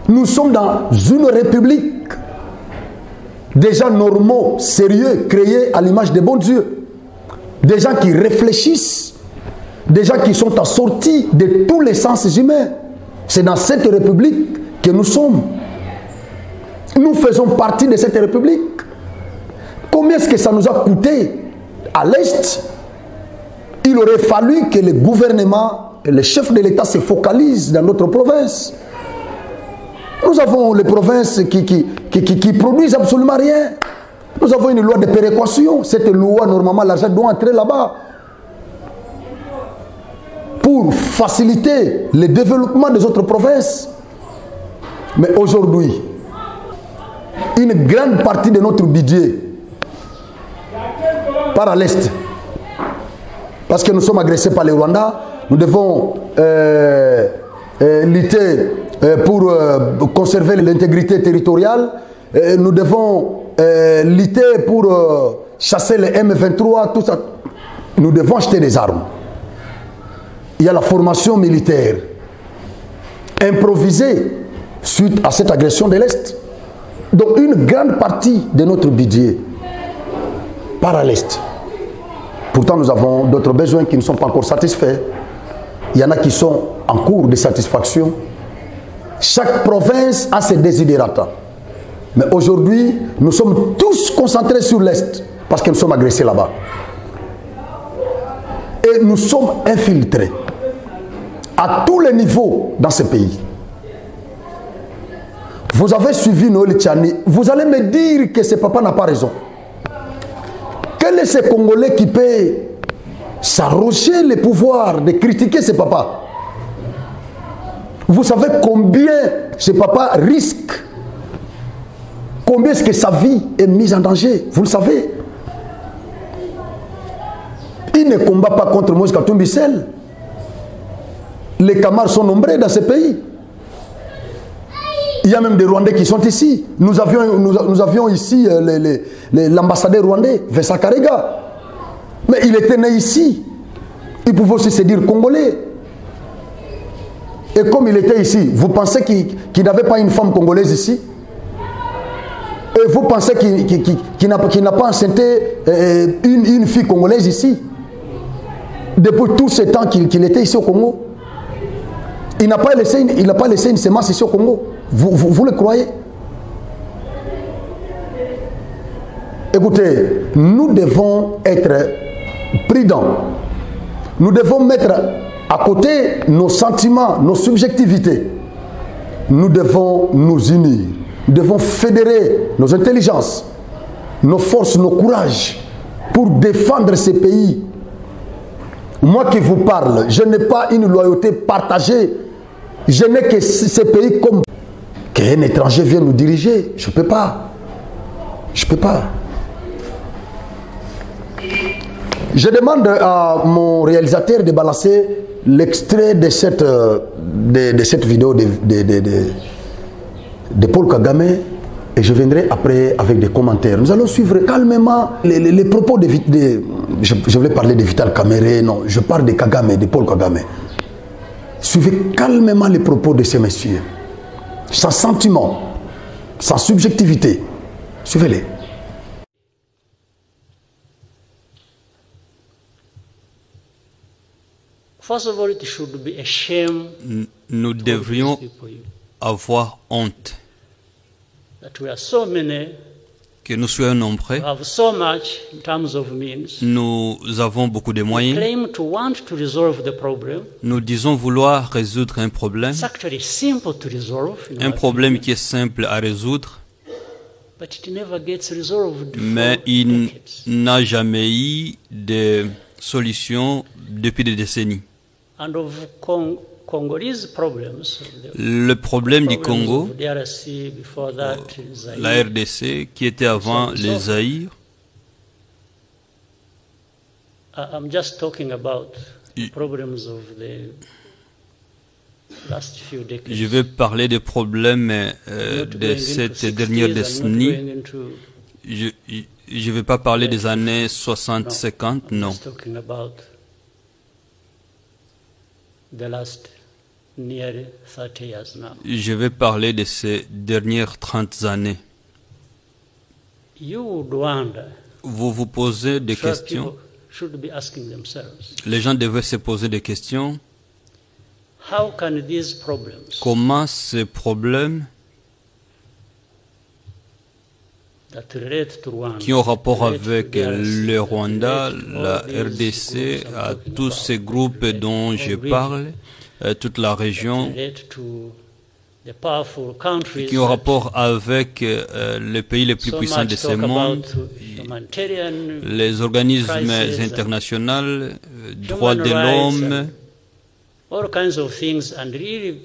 Speaker 3: Nous sommes dans une république. Des gens normaux, sérieux, créés à l'image des bons dieux. Des gens qui réfléchissent. Des gens qui sont assortis de tous les sens humains. C'est dans cette république que nous sommes. Nous faisons partie de cette république. Combien est-ce que ça nous a coûté à l'Est? Il aurait fallu que le gouvernement et le chef de l'État se focalisent dans notre province. Nous avons les provinces qui produisent absolument rien. Nous avons une loi de péréquation. Cette loi, normalement, l'argent doit entrer là-bas pour faciliter le développement des autres provinces. Mais aujourd'hui, une grande partie de notre budget part à l'Est. Parce que nous sommes agressés par les Rwandais, nous devons lutter pour conserver l'intégrité territoriale. Nous devons lutter pour chasser les M23, tout ça. Nous devons acheter des armes. Il y a la formation militaire improvisée suite à cette agression de l'Est. Donc une grande partie de notre budget part à l'Est. Pourtant, nous avons d'autres besoins qui ne sont pas encore satisfaits. Il y en a qui sont en cours de satisfaction. Chaque province a ses desiderata. Mais aujourd'hui, nous sommes tous concentrés sur l'Est parce que nous sommes agressés là-bas. Et nous sommes infiltrés à tous les niveaux dans ce pays. Vous avez suivi Noël Tchani. Vous allez me dire que ce papa n'a pas raison. Quel est ce Congolais qui peut s'arroger le pouvoir de critiquer ce papa? Vous savez combien ce papa risque Combien est-ce que sa vie est mise en danger? Vous le savez. Il ne combat pas contre Moïse Katumbi seul. Les Camars sont nombreux dans ce pays. Il y a même des Rwandais qui sont ici. Nous avions ici l'ambassadeur rwandais, Vincent Karega. Mais il était né ici. Il pouvait aussi se dire congolais. Et comme il était ici, vous pensez qu'il n'avait pas une femme congolaise ici? Et vous pensez qu'il n'a pas enceinté une fille congolaise ici? Depuis tout ce temps qu'il était ici au Congo, il n'a pas laissé une semence ici au Congo. Vous le croyez? Écoutez, nous devons être prudents. Nous devons mettre à côté nos sentiments, nos subjectivités. Nous devons nous unir. Nous devons fédérer nos intelligences, nos forces, nos courages pour défendre ces pays. Moi qui vous parle, je n'ai pas une loyauté partagée. Je n'ai que ces pays comme qu'un étranger vienne nous diriger. Je ne peux pas. Je ne peux pas. Je demande à mon réalisateur de balancer l'extrait de cette vidéo de Paul Kagame et je viendrai après avec des commentaires. Nous allons suivre calmement les propos je voulais parler de Vital Kamerhe, non, je parle de Kagame, de Paul Kagame. Suivez calmement les propos de ces messieurs, sans sentiment, sans subjectivité. Suivez-les.
Speaker 6: First of all, it should be a shame.
Speaker 7: Nous devrions avoir honte
Speaker 6: that we are so many,
Speaker 7: que nous soyons nombreux.
Speaker 6: we have so much in terms of means.
Speaker 7: Nous avons beaucoup de
Speaker 6: We
Speaker 7: moyens.
Speaker 6: claim to want to resolve the problem.
Speaker 7: Nous disons vouloir résoudre un problème.
Speaker 6: It's actually simple to resolve. in
Speaker 7: Un
Speaker 6: our
Speaker 7: problème
Speaker 6: opinion,
Speaker 7: qui est simple à résoudre,
Speaker 6: but it never gets resolved
Speaker 7: mais
Speaker 6: for
Speaker 7: il
Speaker 6: decades.
Speaker 7: n'a jamais eu de solution depuis des décennies.
Speaker 6: And of Congolese problems,
Speaker 7: Le problème du
Speaker 6: problems
Speaker 7: Congo,
Speaker 6: of DRC, before that, Zaire,
Speaker 7: la RDC, qui était avant les Zaïre,
Speaker 6: I'm just talking about
Speaker 7: Y-
Speaker 6: problems of the last few decades.
Speaker 7: je vais parler des problèmes
Speaker 6: Not
Speaker 7: de
Speaker 6: going into
Speaker 7: cette
Speaker 6: 60s,
Speaker 7: dernière
Speaker 6: I'm not
Speaker 7: décennie.
Speaker 6: going into-
Speaker 7: Je ne vais pas parler des années 60-50,
Speaker 6: I'm
Speaker 7: non.
Speaker 6: just talking about the last nearly 30 years now.
Speaker 7: Je vais parler de ces dernières 30 années.
Speaker 6: You would wonder,
Speaker 7: Vous vous posez des
Speaker 6: sure
Speaker 7: questions.
Speaker 6: people should be asking themselves,
Speaker 7: Les gens devaient se poser des questions.
Speaker 6: how can these problems
Speaker 7: Comment ces problèmes
Speaker 6: that relate to Rwanda,
Speaker 7: qui ont rapport
Speaker 6: relate to
Speaker 7: avec
Speaker 6: DRC,
Speaker 7: le Rwanda,
Speaker 6: relate to
Speaker 7: la
Speaker 6: all these
Speaker 7: RDC,
Speaker 6: groups I'm
Speaker 7: à
Speaker 6: talking
Speaker 7: tous
Speaker 6: about,
Speaker 7: ces groupes dont je
Speaker 6: region,
Speaker 7: parle, toute la région,
Speaker 6: relate to the powerful countries
Speaker 7: qui ont
Speaker 6: that
Speaker 7: rapport avec les pays les plus
Speaker 6: so
Speaker 7: puissants
Speaker 6: much
Speaker 7: de ce
Speaker 6: talk
Speaker 7: monde,
Speaker 6: about humanitarian
Speaker 7: les organismes
Speaker 6: crises and
Speaker 7: internationaux, droits de
Speaker 6: rights
Speaker 7: l'homme,
Speaker 6: all kinds of things, and really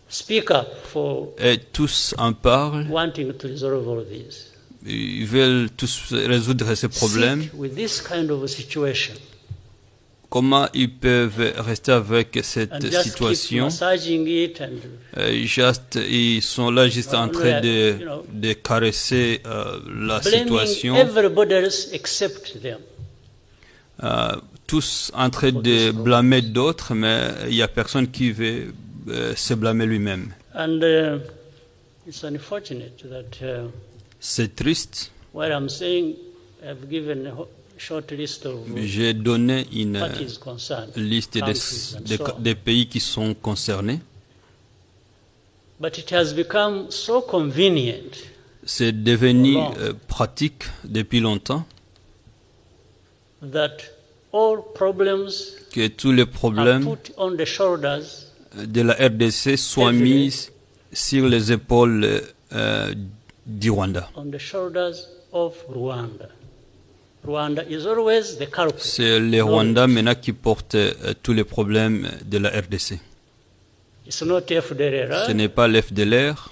Speaker 6: speak up for
Speaker 7: et tous en parlent.
Speaker 6: wanting to resolve all this.
Speaker 7: Ils veulent tous résoudre ces problèmes.
Speaker 6: Sick with this kind of a situation
Speaker 7: Comment ils peuvent rester avec cette
Speaker 6: and just keep
Speaker 7: situation?
Speaker 6: massaging it and
Speaker 7: Ils sont là juste en train
Speaker 6: you know,
Speaker 7: de caresser la
Speaker 6: blaming
Speaker 7: situation.
Speaker 6: everybody else except them.
Speaker 7: Tous en train de blâmer d'autres, mais il n'y a personne qui veut se blâmer lui-même.
Speaker 6: And it's unfortunate that
Speaker 7: C'est triste.
Speaker 6: what I'm saying, I've given a short list of
Speaker 7: J'ai donné une
Speaker 6: parties concerned,
Speaker 7: liste
Speaker 6: countries and so on.
Speaker 7: des pays qui sont concernés.
Speaker 6: But it has become so convenient
Speaker 7: C'est devenu pratique depuis longtemps
Speaker 6: that all problems
Speaker 7: que tous les
Speaker 6: are
Speaker 7: problèmes
Speaker 6: put on the shoulders
Speaker 7: de la RDC soient mis sur les épaules du Rwanda.
Speaker 6: on the shoulders of Rwanda. Rwanda is always the culprit.
Speaker 7: C'est le Rwanda maintenant qui porte tous les problèmes de la RDC.
Speaker 6: It's not
Speaker 7: Ce
Speaker 6: FDLR,
Speaker 7: n'est pas l'FDLR,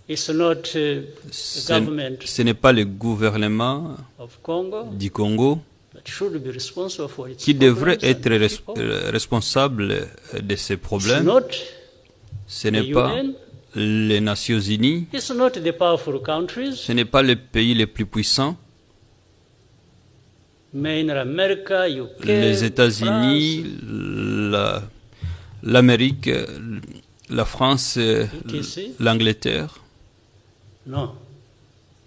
Speaker 6: It's not the government
Speaker 7: Ce n'est pas le gouvernement
Speaker 6: of Congo
Speaker 7: du Congo
Speaker 6: that should be responsible for its
Speaker 7: qui devrait
Speaker 6: problems
Speaker 7: être
Speaker 6: and people.
Speaker 7: responsable de ces
Speaker 6: It's
Speaker 7: problèmes.
Speaker 6: not
Speaker 7: Ce n'est
Speaker 6: the
Speaker 7: pas
Speaker 6: UN.
Speaker 7: les Nations Unies,
Speaker 6: It's not the powerful countries,
Speaker 7: ce n'est pas les pays les plus puissants,
Speaker 6: mainly America, UK,
Speaker 7: les États-Unis, l'Amérique, la France,
Speaker 6: etc.
Speaker 7: l'Angleterre.
Speaker 6: No,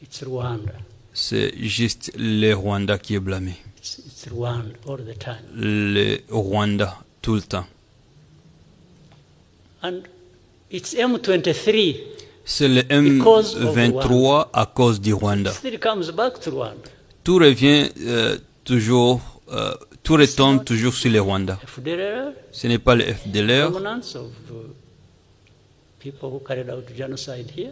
Speaker 6: it's Rwanda.
Speaker 7: C'est juste le Rwanda qui est blâmé.
Speaker 6: It's Rwanda all the time.
Speaker 7: Le Rwanda, tout le temps.
Speaker 6: And it's M23
Speaker 7: C'est le
Speaker 6: Because of
Speaker 7: M23 à cause du Rwanda.
Speaker 6: still comes back to Rwanda.
Speaker 7: Tout revient toujours, tout retombe toujours sur le Rwanda.
Speaker 6: FDLR,
Speaker 7: Ce n'est pas le FDLR,
Speaker 6: dominance of people who carried out genocide here.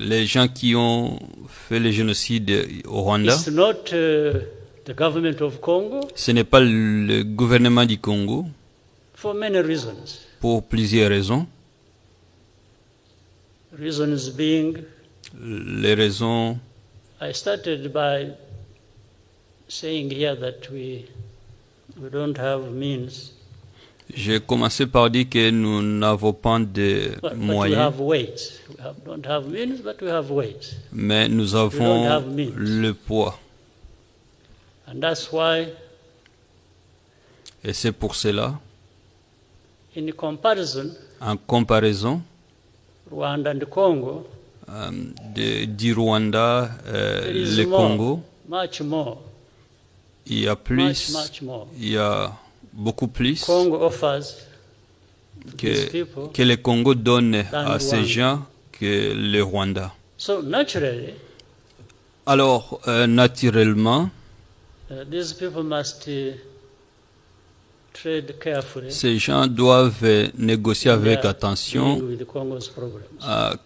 Speaker 7: les gens qui ont fait le génocide au Rwanda.
Speaker 6: It's not the government of Congo
Speaker 7: Ce n'est pas le gouvernement du Congo
Speaker 6: for many reasons.
Speaker 7: pour plusieurs raisons.
Speaker 6: Reasons being,
Speaker 7: Les raisons,
Speaker 6: I started by saying here that we don't have means,
Speaker 7: j'ai commencé par dire que nous n'avons pas de
Speaker 6: but we
Speaker 7: moyens,
Speaker 6: have weight. Don't have means, but we have weight.
Speaker 7: mais nous
Speaker 6: don't
Speaker 7: avons
Speaker 6: have means.
Speaker 7: le poids.
Speaker 6: And that's why,
Speaker 7: Et c'est pour cela,
Speaker 6: in comparison,
Speaker 7: en comparaison
Speaker 6: Rwanda and Congo,
Speaker 7: du Rwanda,
Speaker 6: there is
Speaker 7: le
Speaker 6: more,
Speaker 7: Congo,
Speaker 6: much more,
Speaker 7: il y a plus,
Speaker 6: much more.
Speaker 7: il y a beaucoup plus
Speaker 6: Congo offers these
Speaker 7: que,
Speaker 6: people.
Speaker 7: que le Congo donne à
Speaker 6: Rwanda.
Speaker 7: ces gens que le Rwanda.
Speaker 6: So naturally,
Speaker 7: Alors, naturellement,
Speaker 6: these people must trade carefully
Speaker 7: ces gens doivent négocier avec
Speaker 6: dealing
Speaker 7: attention
Speaker 6: with Congo's problems.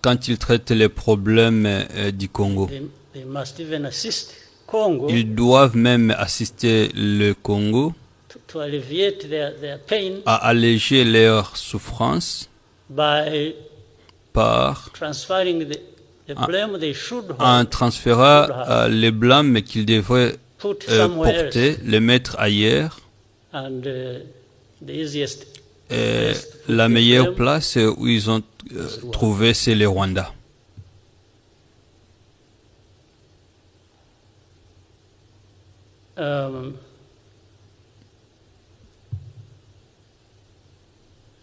Speaker 7: quand ils traitent les problèmes du Congo.
Speaker 6: They must even assist Congo
Speaker 7: Ils doivent même assister le Congo
Speaker 6: to alleviate their pain
Speaker 7: à alléger leur souffrance
Speaker 6: by
Speaker 7: par
Speaker 6: transferring the blame they should
Speaker 7: en
Speaker 6: hold,
Speaker 7: transférant les blâmes qu'ils devraient
Speaker 6: put somewhere
Speaker 7: porter,
Speaker 6: else.
Speaker 7: les mettre ailleurs.
Speaker 6: And the easiest
Speaker 7: Et
Speaker 6: place to put
Speaker 7: la
Speaker 6: the
Speaker 7: meilleure
Speaker 6: blame
Speaker 7: place où ils ont trouvé, c'est le Rwanda.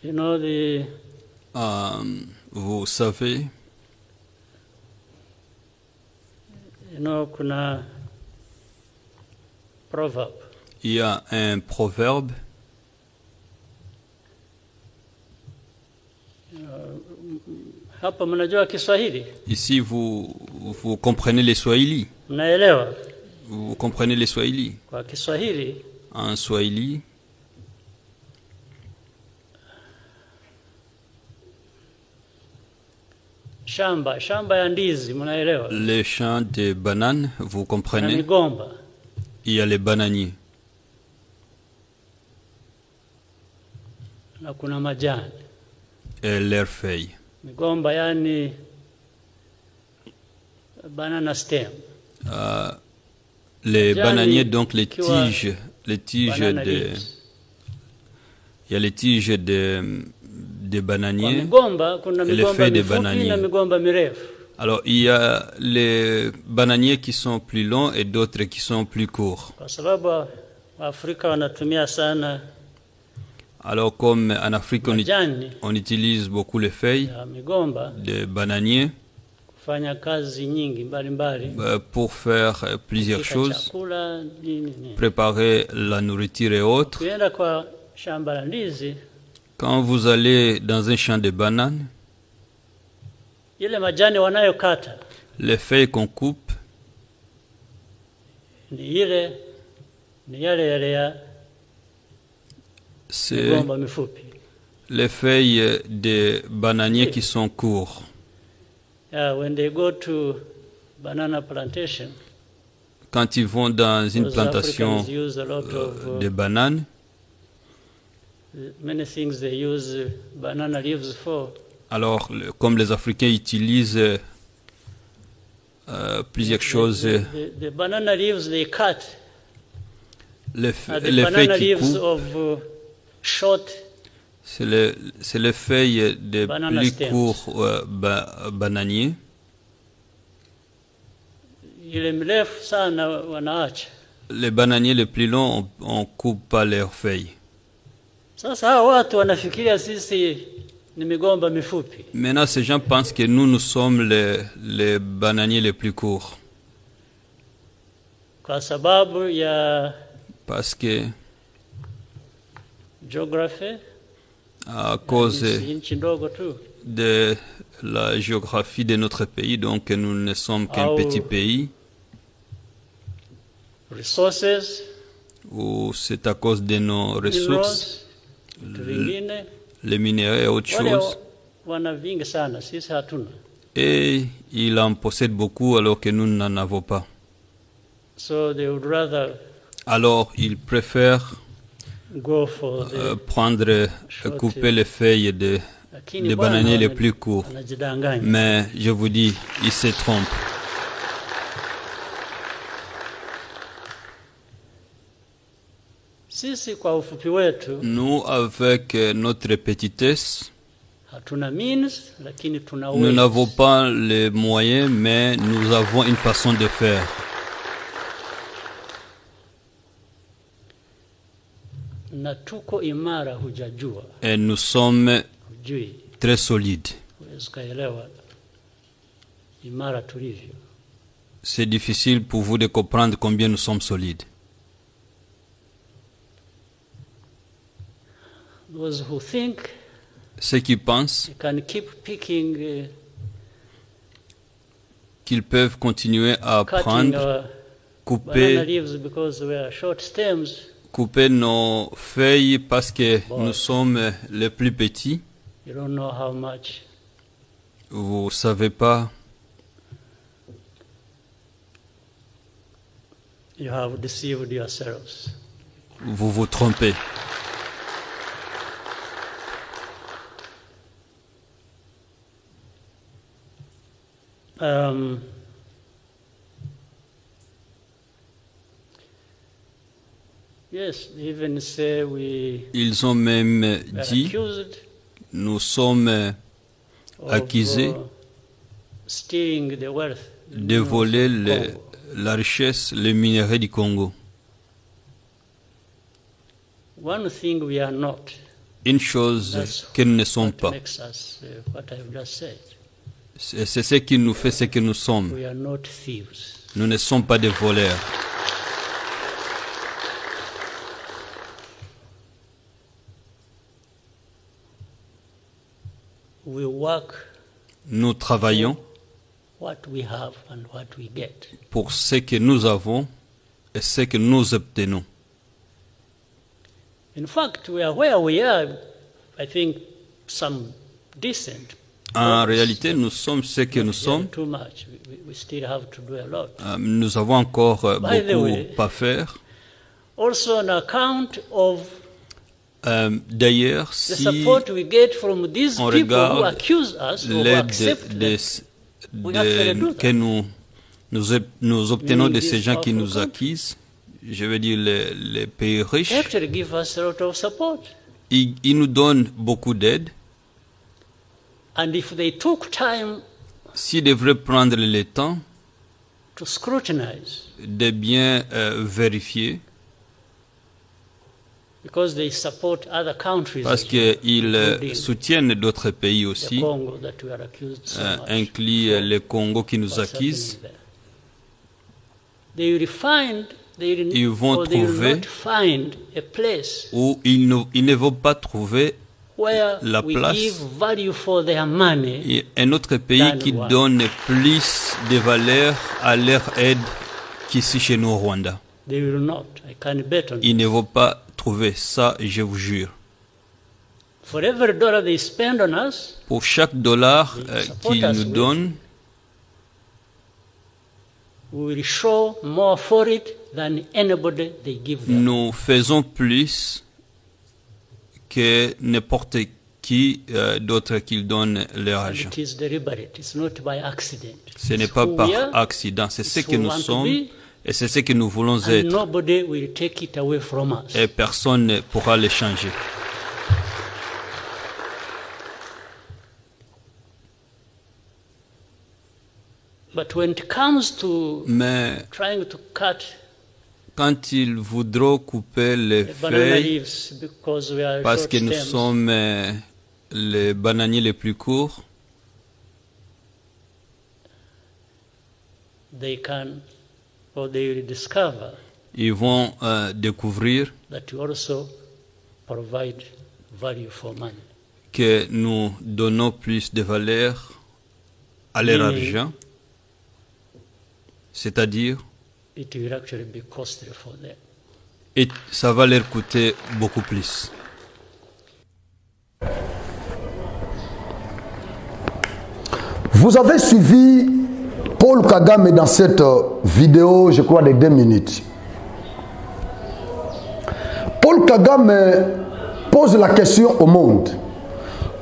Speaker 6: You know,
Speaker 7: Vous savez,
Speaker 6: kuna proverb.
Speaker 7: il y a un proverbe.
Speaker 6: Hapa mnajua Kiswahili?
Speaker 7: Ici, vous comprenez les Swahili.
Speaker 6: Mnaelewa?
Speaker 7: Vous comprenez les Swahili.
Speaker 6: Kwa Kiswahili
Speaker 7: En Swahili,
Speaker 6: shamba ya ndizi mnaelewa?
Speaker 7: les champs de bananes, vous
Speaker 6: Na
Speaker 7: comprenez.
Speaker 6: migomba.
Speaker 7: Il y a les bananiers.
Speaker 6: Na kuna majani.
Speaker 7: Et leurs feuilles.
Speaker 6: Migomba yani banana stem.
Speaker 7: Les
Speaker 6: Majani
Speaker 7: bananiers, donc les
Speaker 6: ikiwa
Speaker 7: tiges
Speaker 6: banana
Speaker 7: de,
Speaker 6: leaves.
Speaker 7: il y a les tiges de
Speaker 6: Kwa
Speaker 7: bananiers.
Speaker 6: migomba kuna
Speaker 7: Et les
Speaker 6: migomba
Speaker 7: feuilles de
Speaker 6: mifupi
Speaker 7: bananier.
Speaker 6: na migomba mirefu.
Speaker 7: Alors, il y a les bananiers qui sont plus longs et d'autres qui sont plus courts.
Speaker 6: Kwa sababu Waafrika wanatumia sana
Speaker 7: Alors, comme en Afrique,
Speaker 6: majani
Speaker 7: on utilise beaucoup les feuilles
Speaker 6: ya migomba
Speaker 7: de bananiers
Speaker 6: kufanya kazi nyingi mbalimbali,
Speaker 7: pour faire plusieurs
Speaker 6: kupika
Speaker 7: choses,
Speaker 6: chakula nini.
Speaker 7: préparer la nourriture et autres.
Speaker 6: Ukienda kwa shamba la ndizi,
Speaker 7: Quand vous allez dans un champ de bananes,
Speaker 6: ile majani wanayokata
Speaker 7: les feuilles qu'on coupe,
Speaker 6: ni yale ya
Speaker 7: c'est
Speaker 6: migomba mifupi.
Speaker 7: les feuilles de bananiers qui sont courts.
Speaker 6: Yeah, when they go to banana plantation,
Speaker 7: Quand ils vont dans une
Speaker 6: those
Speaker 7: plantation
Speaker 6: Africans use a lot of
Speaker 7: de bananes,
Speaker 6: many things they use banana leaves for.
Speaker 7: Alors, comme les Africains utilisent plusieurs choses,
Speaker 6: The banana leaves they cut
Speaker 7: les
Speaker 6: are the
Speaker 7: feuilles
Speaker 6: banana
Speaker 7: qui
Speaker 6: leaves
Speaker 7: coupent,
Speaker 6: of short.
Speaker 7: c'est les feuilles des
Speaker 6: Banana
Speaker 7: plus
Speaker 6: stems.
Speaker 7: courts bananiers.
Speaker 6: Ile mrefu sana wanaacha.
Speaker 7: Les bananiers les plus longs, on coupe pas leurs feuilles.
Speaker 6: Sasa hawa watu wanafikiria sisi ni migomba mifupi.
Speaker 7: Maintenant, ces gens pensent que nous sommes les bananiers les plus courts.
Speaker 6: Kwa sababu ya
Speaker 7: Parce que,
Speaker 6: geography,
Speaker 7: à cause
Speaker 6: nchi ndogo tu.
Speaker 7: de la géographie de notre pays, donc nous ne sommes qu'un
Speaker 6: Ah,
Speaker 7: petit
Speaker 6: oh.
Speaker 7: pays,
Speaker 6: Resources,
Speaker 7: ou c'est à cause de nos ressources,
Speaker 6: minerals, vitu vingine.
Speaker 7: les minéraux et autres
Speaker 6: Wale
Speaker 7: choses.
Speaker 6: wana vingi sana, sisi hatuna.
Speaker 7: Et il en possède beaucoup alors que nous n'en avons pas.
Speaker 6: So they would rather
Speaker 7: Alors, ils préfèrent
Speaker 6: go for the
Speaker 7: prendre, couper les feuilles
Speaker 6: lakini
Speaker 7: des
Speaker 6: bwana
Speaker 7: bananiers les
Speaker 6: wana-
Speaker 7: plus courts.
Speaker 6: wanajidanganya.
Speaker 7: Mais je vous dis, ils se trompent.
Speaker 6: Sisi kwa ufupi wetu
Speaker 7: Nous, avec notre petitesse,
Speaker 6: hatuna means, lakini tuna
Speaker 7: nous
Speaker 6: ways.
Speaker 7: n'avons pas les moyens, mais nous avons une façon de faire.
Speaker 6: Na tuko imara, hujajua,
Speaker 7: Et nous sommes
Speaker 6: hujui,
Speaker 7: très solides.
Speaker 6: huwezi ukaelewa imara tulivyo.
Speaker 7: C'est difficile pour vous de comprendre combien nous sommes solides.
Speaker 6: Those who think
Speaker 7: Ceux qui pensent
Speaker 6: they can keep picking,
Speaker 7: qu'ils peuvent continuer à
Speaker 6: cutting
Speaker 7: prendre,
Speaker 6: our banana
Speaker 7: couper,
Speaker 6: leaves because we are short stems,
Speaker 7: couper nos feuilles parce que nous sommes les plus petits.
Speaker 6: you don't know how much
Speaker 7: Vous savez pas,
Speaker 6: you have deceived yourselves.
Speaker 7: vous vous trompez.
Speaker 6: Yes, they even say we
Speaker 7: Ils ont même
Speaker 6: are
Speaker 7: dit,
Speaker 6: accused
Speaker 7: nous sommes
Speaker 6: of
Speaker 7: accusés
Speaker 6: stealing the wealth, the
Speaker 7: de
Speaker 6: minerals
Speaker 7: voler
Speaker 6: of Congo.
Speaker 7: la richesse, les minéraux du Congo.
Speaker 6: One thing we are not.
Speaker 7: Une chose que nous ne sommes
Speaker 6: What
Speaker 7: pas.
Speaker 6: makes us what I've just said.
Speaker 7: C'est ce qui nous fait ce que nous sommes.
Speaker 6: We are not thieves.
Speaker 7: Nous ne sommes pas des voleurs.
Speaker 6: We work
Speaker 7: Nous travaillons
Speaker 6: what we have and what we get.
Speaker 7: pour ce que nous avons et ce que nous obtenons.
Speaker 6: In fact, we are where we are. I think some decent.
Speaker 7: En réalité, nous sommes ce que nous sommes.
Speaker 6: Too much. We still have to do a lot.
Speaker 7: Nous avons encore
Speaker 6: By the
Speaker 7: beaucoup
Speaker 6: way,
Speaker 7: à faire.
Speaker 6: Also, on account of
Speaker 7: D'ailleurs,
Speaker 6: the
Speaker 7: si
Speaker 6: support we get from these
Speaker 7: on
Speaker 6: people who
Speaker 7: regarde
Speaker 6: accuse us, who
Speaker 7: l'aide
Speaker 6: accept we actually do that.
Speaker 7: que nous obtenons de
Speaker 6: Meaning
Speaker 7: ces
Speaker 6: these
Speaker 7: gens qui
Speaker 6: powerful
Speaker 7: nous
Speaker 6: countries.
Speaker 7: accusent, je veux dire les pays riches,
Speaker 6: They actually give us a lot of support.
Speaker 7: ils nous donnent beaucoup d'aide.
Speaker 6: And if they took time
Speaker 7: S'ils devraient prendre le temps
Speaker 6: to scrutinize,
Speaker 7: de bien vérifier,
Speaker 6: because they support other countries,
Speaker 7: parce
Speaker 6: as well,
Speaker 7: qu'ils
Speaker 6: including
Speaker 7: soutiennent d'autres pays
Speaker 6: the
Speaker 7: aussi,
Speaker 6: Congo that we are accused so much.
Speaker 7: inclut le Congo qui nous
Speaker 6: What's
Speaker 7: accuse,
Speaker 6: happening there. They will find, they will,
Speaker 7: Ils vont
Speaker 6: or they will
Speaker 7: trouver-
Speaker 6: not find a place
Speaker 7: où ils ne vont pas trouver
Speaker 6: where
Speaker 7: la
Speaker 6: we
Speaker 7: place
Speaker 6: give value for their money.
Speaker 7: et un autre pays qui
Speaker 6: Rwanda.
Speaker 7: donne plus de valeur à leur aide qu'ici chez nous au Rwanda.
Speaker 6: They will not. I can bet on
Speaker 7: Ils
Speaker 6: it.
Speaker 7: ne vont pas trouver ça, je vous jure.
Speaker 6: For every dollar they spend on us,
Speaker 7: Pour chaque dollar
Speaker 6: support
Speaker 7: qu'ils
Speaker 6: us
Speaker 7: nous
Speaker 6: with.
Speaker 7: donnent,
Speaker 6: we will show more for it than anybody they give them.
Speaker 7: nous faisons plus que n'importe qui d'autres qui donnent leur argent.
Speaker 6: It is deliberate. It's not by accident.
Speaker 7: Ce n'est pas par accident, c'est ce que nous sommes et c'est ce que nous voulons
Speaker 6: And
Speaker 7: être.
Speaker 6: nobody will take it away from us.
Speaker 7: Et personne ne pourra le changer.
Speaker 6: But when it comes to
Speaker 7: Mais
Speaker 6: trying to cut
Speaker 7: quand ils voudront couper les
Speaker 6: the banana
Speaker 7: feuilles,
Speaker 6: leaves because we are
Speaker 7: parce
Speaker 6: short
Speaker 7: que nous
Speaker 6: stems,
Speaker 7: sommes les bananiers les plus courts,
Speaker 6: they can, or they will discover
Speaker 7: ils vont découvrir
Speaker 6: that you also provide value for money.
Speaker 7: que nous donnons plus de valeur à leur argent, c'est-à-dire,
Speaker 6: It will actually be costly for them.
Speaker 7: et ça va leur coûter beaucoup plus.
Speaker 3: Vous avez suivi Paul Kagame dans cette vidéo, je crois, de 2 minutes. Paul Kagame pose la question au monde.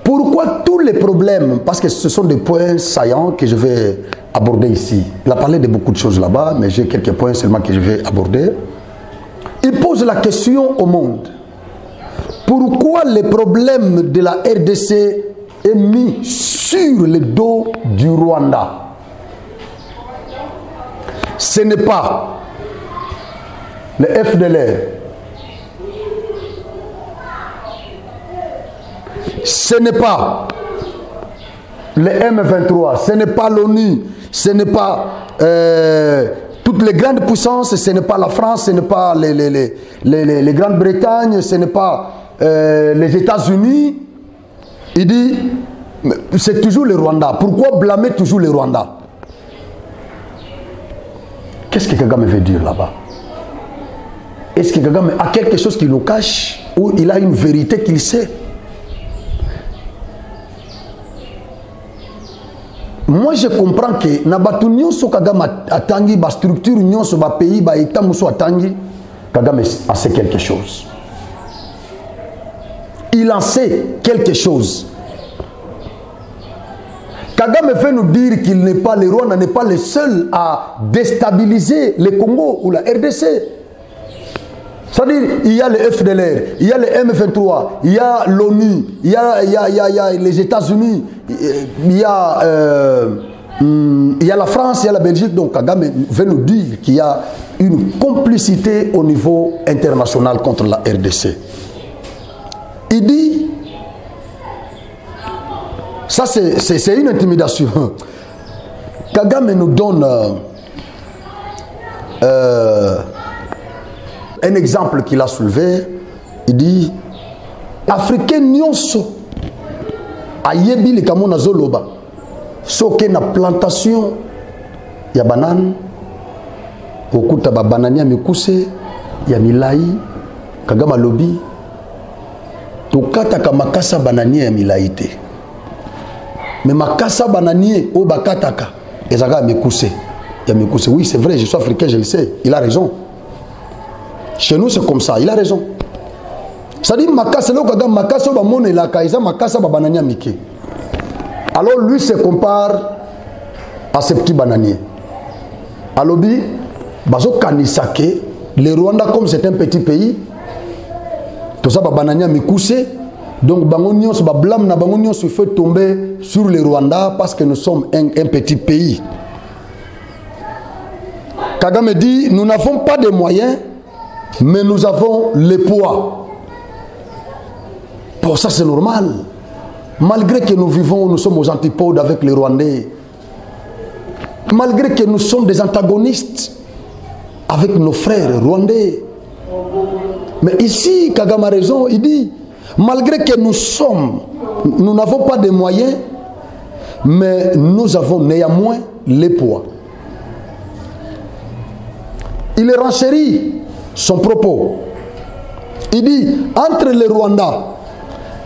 Speaker 3: Pourquoi tous les problèmes, parce que ce sont des points saillants que je vais aborder ici. Il a parlé de beaucoup de choses là-bas, mais j'ai quelques points seulement que je vais aborder. Il pose la question au monde. Pourquoi les problèmes de la RDC est mis sur le dos du Rwanda? Ce n'est pas le FDLR, ce n'est pas le M23, ce n'est pas l'ONU, ce n'est pas toutes les grandes puissances, ce n'est pas la France, ce n'est pas les Grandes-Bretagne, ce n'est pas les États-Unis. Il dit, c'est toujours le Rwanda. Pourquoi blâmer toujours le Rwanda? Qu'est-ce que Kagame veut dire là-bas? Est-ce que Kagame a quelque chose qui nous cache ou il a une vérité qu'il sait? Moi je comprends que nabatu nyonso Kagame atangi ba structure nyonso ba pays ba état muso atangi, Kagame a sait quelque chose. Il en sait quelque chose. Kagame veut nous dire qu'il n'est pas, le Rwanda n'est pas le seul à déstabiliser le Congo ou la RDC. C'est-à-dire, il y a le FDLR, il y a le M23, il y a l'ONU, il y a les États-Unis, il y a la France, il y a la Belgique. Donc Kagame veut nous dire qu'il y a une complicité au niveau international contre la RDC. Il dit, ça c'est une intimidation. Kagame nous donne un exemple qu'il a soulevé. Il dit, Africain nyonso ayebi le kamona zoloba soke na plantation ya banane okuta ba banania mikuse ya milai. Kagame lobi tokataka makasa bananier ya milai te, mais makasa bananier o bakataka ezaka mikuse ya mikuse. Oui, c'est vrai, je suis africain, je le sais, il a raison. Chez nous c'est comme ça, il a raison. C'est-à-dire makasa lo Kagame makasa ba monela kaisa makasa ba banania mike. Alors lui se compare à ces petits bananiers. Alobi bazo kanisake le Rwanda comme c'est un petit pays. Tout ça, banania mikuse. Donc, Bangonios, blâme na Bangonios se fait tomber sur le Rwanda parce que nous sommes un petit pays. Kagame dit, nous n'avons pas de moyens, mais nous avons le poids. Pour ça, c'est normal. Malgré que nous vivons, nous sommes aux antipodes avec les Rwandais. Malgré que nous sommes des antagonistes avec nos frères rwandais. Mais ici, Kagame a raison, il dit, malgré que nous n'avons pas de moyens, mais nous avons néanmoins les poids. Il renchérit son propos. Il dit, entre le Rwanda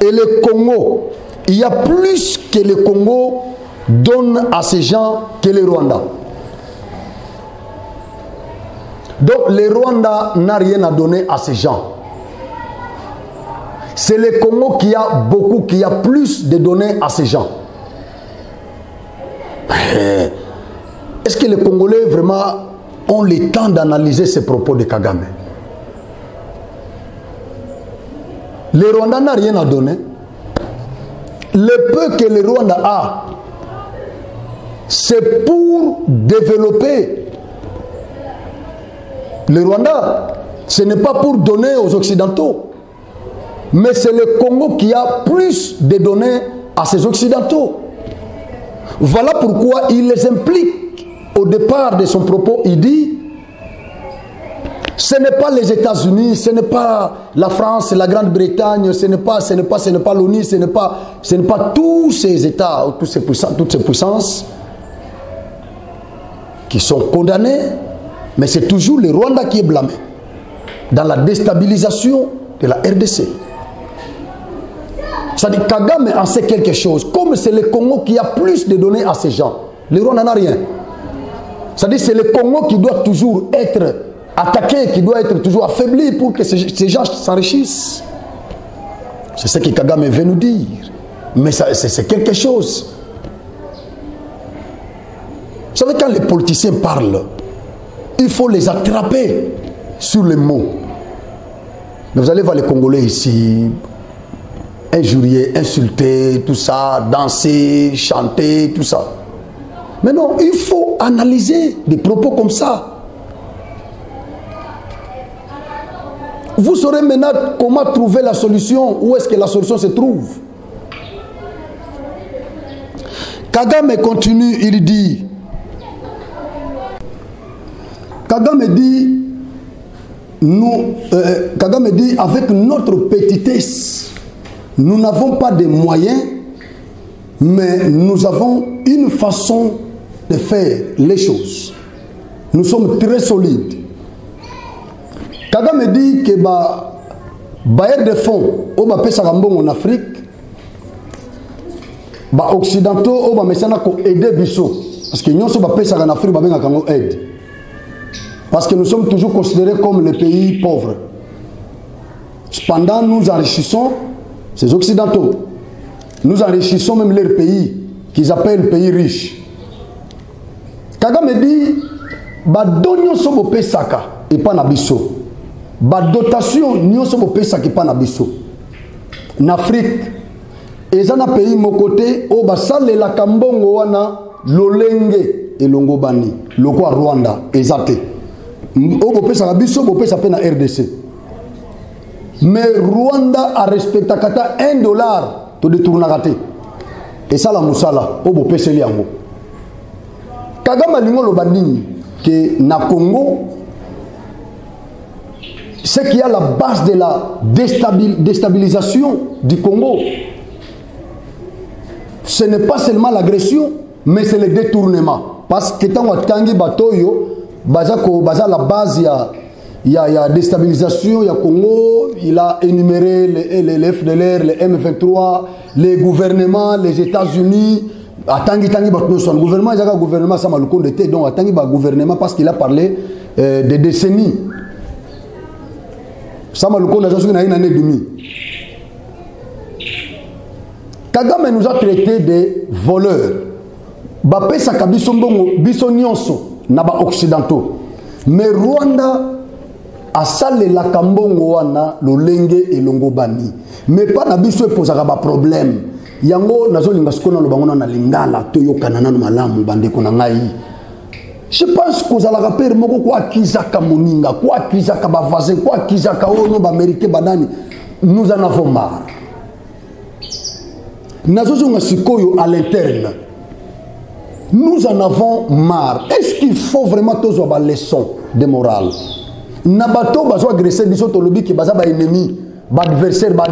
Speaker 3: et le Congo, il y a plus que le Congo donne à ces gens que le Rwanda. Donc le Rwanda n'a rien à donner à ces gens. c'est le Congo qui a plus de données à ces gens. Est-ce que les Congolais vraiment ont le temps d'analyser ces propos de Kagame? Le Rwanda n'a rien à donner. Le peu que le Rwanda a, c'est pour développer. Le Rwanda, ce n'est pas pour donner aux Occidentaux, mais c'est le Congo qui a plus de données à ces Occidentaux. Voilà pourquoi il les implique. Au départ de son propos, il dit ce n'est pas les États-Unis, ce n'est pas la France, la Grande-Bretagne, ce n'est pas l'ONU, ce n'est pas tous ces États, toutes ces puissances qui sont condamnées, mais c'est toujours le Rwanda qui est blâmé dans la déstabilisation de la RDC. C'est-à-dire Kagame en sait quelque chose. Comme c'est le Congo qui a plus de données à ces gens, le Rwanda n'a rien. C'est-à-dire c'est le Congo qui doit toujours être attaqué, qui doit être toujours affaibli pour que ces gens s'enrichissent. C'est ce que Kagame veut nous dire. Mais c'est quelque chose. Vous savez, quand les politiciens parlent, il faut les attraper sur les mots. Mais vous allez voir les Congolais ici, injurier, insulter, tout ça, danser, chanter, tout ça. Mais non, il faut analyser des propos comme ça. Vous saurez maintenant comment trouver la solution, où est-ce que la solution se trouve. Kagame continue, il dit, Kagame dit, avec notre petitesse, nous n'avons pas de moyens, mais nous avons une façon de faire les choses. Nous sommes très solides. Kagame dit que bailleurs de fonds au en Afrique, occidentaux au aider biso parce que nous sommes en Afrique aide. Parce que nous sommes toujours considérés comme les pays pauvres. Cependant, nous enrichissons ces occidentaux. Nous enrichissons même leur pays qu'ils appellent pays riches. Kagame dit badonyo sobo pesaka et pas nabiso. Dotation nyonso bo pesa ki pa na biso. En Afrique, ezana pays mo côté o basale la kambongo wana lolenge elongo bani loko a Rwanda ezate. O bo pesa biso bo pesa pe na RDC. Mais Rwanda a respecté kata $1 to détourna raté. Et ça la musala o bo pesa liango. Kagame lingo lo bani que na Congo ce qui est à la base de la déstabilisation du Congo, ce n'est pas seulement l'agression, mais c'est le détournement. Parce que tant que Tangi Batoyo, baza la base, il y a déstabilisation, il y a Congo, il a énuméré les FDLR, les M23, les gouvernements, les États-Unis. Tangi Batoyo, son gouvernement, il y a un gouvernement, ça m'a le compte d'été, donc Tangi Batoyo gouvernement parce qu'il a parlé des décennies. Kagame nous a traités de voleurs. Bapé Sakabiso biso nyonso na ba occidentaux. Mais Rwanda a salé la kambongo wana lolenge elongo bani. Mais pas na biso posaka ba problème. Yango nazo linga skona lo bango na lingala to yokana na malamu bande ko na ngai. Je pense que vous allez rappeler moko kwa kizaka moninga, kwa kizaka ba voisin, kwa kizaka ono ba mérité banani. Nous en avons marre. Nazozonga sikoyo à l'interne. Nous en avons marre. Est-ce qu'il faut vraiment tous avoir des leçons de morale? Nabato bazo agresser biso to lobi ki baza ba ennemi, ba adversaire, ba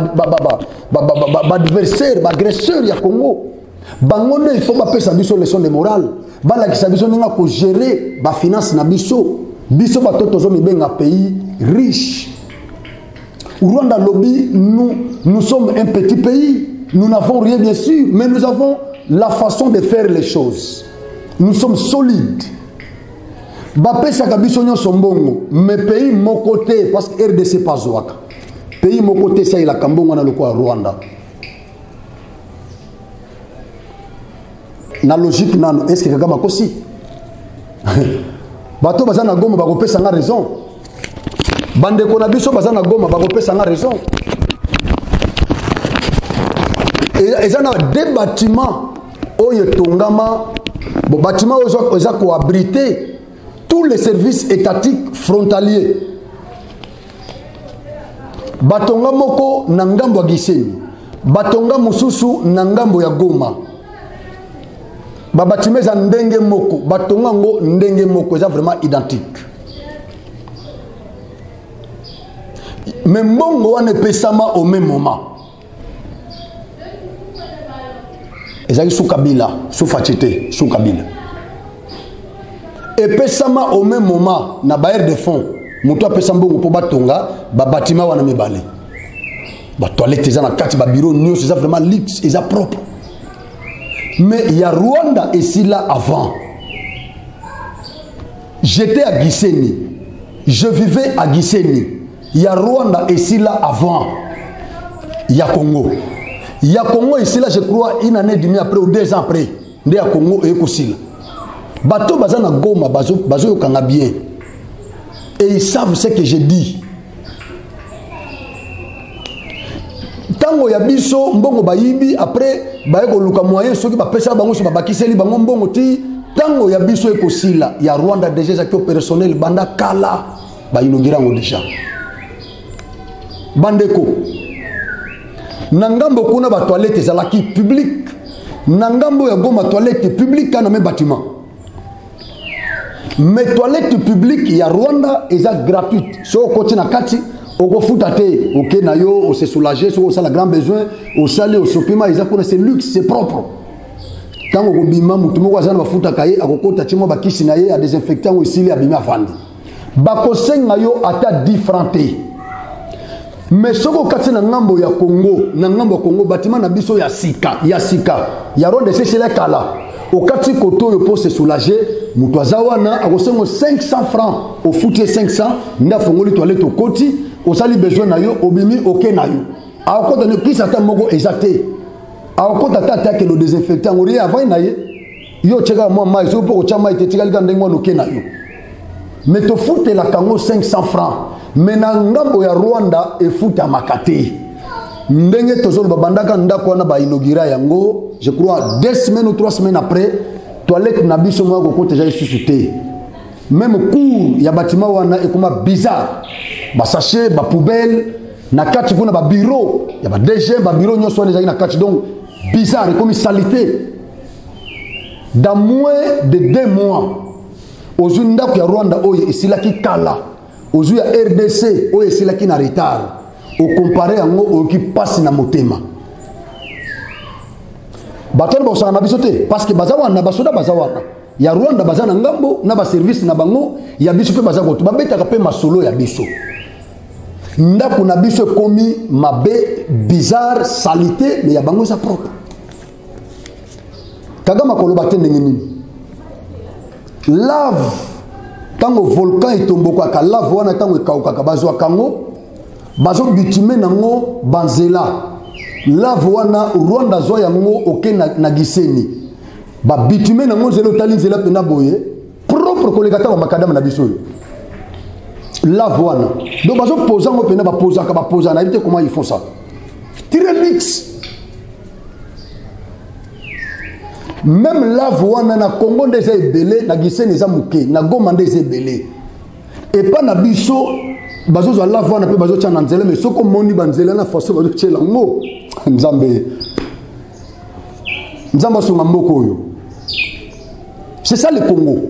Speaker 3: adversaire, ba agresseur ya Congo. Bangonde il faut ba pesa biso leçon de morale. Bala ki sabiso ninga ko gérer ba finance na biso. Biso ba toto zo mibenga pays riche. Rwanda lobby, nous sommes un petit pays. Nous n'avons rien bien sûr, mais nous avons la façon de faire les choses. Nous sommes solides. Bapé Sakabiso Nyon Sombongo, mais pays mon côté, parce que RDC pas Zouaka. pays moko te sa ila kambonga na loko Rwanda. Na logique nano est-ce que Kagame kosi? Bato bazana Goma bakopesa nga raison. Bande ko na biso bazana Goma bakopesa nga raison. Et ça a des bâtiments oyo tongama bon bâtiments oyo ko abriter tous les services étatiques frontaliers. Batonga moko na ngambo ya Gisenyi, batonga mususu na ngambo ya Goma. Babatimé za ndenge moko, batonga ngo ndenge moko, c'est vraiment identique. Mais mbongo wana pesama au même moment. Ezali sous Kabila, sous Fatchete, sous Kabila. Et pesama au même moment na bailleur de fonds. Muto pesambongo po batonga, ba bâtiment wana mibale. Ba toilette za na kati ba bureau nyos, c'est vraiment luxe, c'est propre. Mais il y a Rwanda ici là avant. J'étais à Gisenyi. Je vivais à Gisenyi. Il y a Rwanda ici là avant. Il y a Congo. Il y a Congo ici là, je crois, une année et demie après ou 2 ans après. Il y a Congo et Kosila. Bato bazana Goma, bazo yokanga bien. Et ils savent ce que je dis. Tango ya biso mbongo bayibi après bayeko luka moyen soki ba pesa bango so babakiseli bango mbongo ti tango ya biso ekosila ya Rwanda déjà za personnel banda kala ba inogirango déjà bandeko nangambo kuna ba toilette zalaki public nangambo ya Goma toilette public kana me bâtiment mais toilette publique ya Rwanda eza gratuite so côté na kati au foutate, ok, nayo, on se soulager, on a la grand besoin, au salé, au sopima, c'est luxe, c'est propre. Tant que bima, mutumo kwa zana bafuta kaye, akokota chimo bakisi naye, a désinfectant ou ici, a bima fandi. Bakoseng nayo ata differenté. Mais soko kati na ngambo ya Congo, bâtiment na biso ya sika, ya ronde c'est la kala. Au kati koto yo pour se soulager, mutwaza wana, akosengo 500 francs, au foutier 500, nda fongoli toilette au koti, au sali besoin na yo, obimi ok na yo. A okota ne pris ata moko exacté. A okota tata ke le désinfectant, on ri avant na ye. Yo tchega moi mai so pour chama ite tchega lika ndengwa ok na yo. Mais to foute la kango 500 francs. Mais na ngambo ya Rwanda e foute à makate. Ndenge tozolo babandaka ndako wana ba inaugura yango, je crois 2 semaines ou 3 semaines après, toilette na biso mwa ko kote ja suscité. Même cours ya bâtiment wana e comme bizarre. Ba sachet, ba poubelle, na kati kuna ba bureau, ya ba DG, ba bureau nyoso wana na kati donc bizarre comme salité. Dans moins de 2 mois, aux ndako ya Rwanda oye esilaki kala, aux ya RDC oye esilaki na retard. Au comparé à nous qui passe na motema. Baton bosa na bisote parce que bazawa na basoda bazawa. Ya Rwanda bazana ngambo na ba service na bango ya biso pe bazako to babeta ka pe masolo ya biso. Ndako na biso komi mabe bizarre salité mais ya bango sa propre. Kagama koloba tende nini? Lave tango volcan etombo ka lave wana tango ekauka ka bazwa kango bazo bitume nango banzela lave wana Rwanda zo yango oke na Gisenyi ba bitume nango zelo tali zela pena boye propre kolekata ba makadam na biso lave wana donc bazo posa ngo pena ba posa na éviter comment ils font ça tire mix même lave wana na Congo ndeza ebele na Gisenyi za muke na Goma ndeza ebele et pas na biso bazo zo la voix na pe bazo tchana nzela mais soko moni banzela na faso bazo tchela ngo nzambe songa mboko yo. C'est ça le Congo.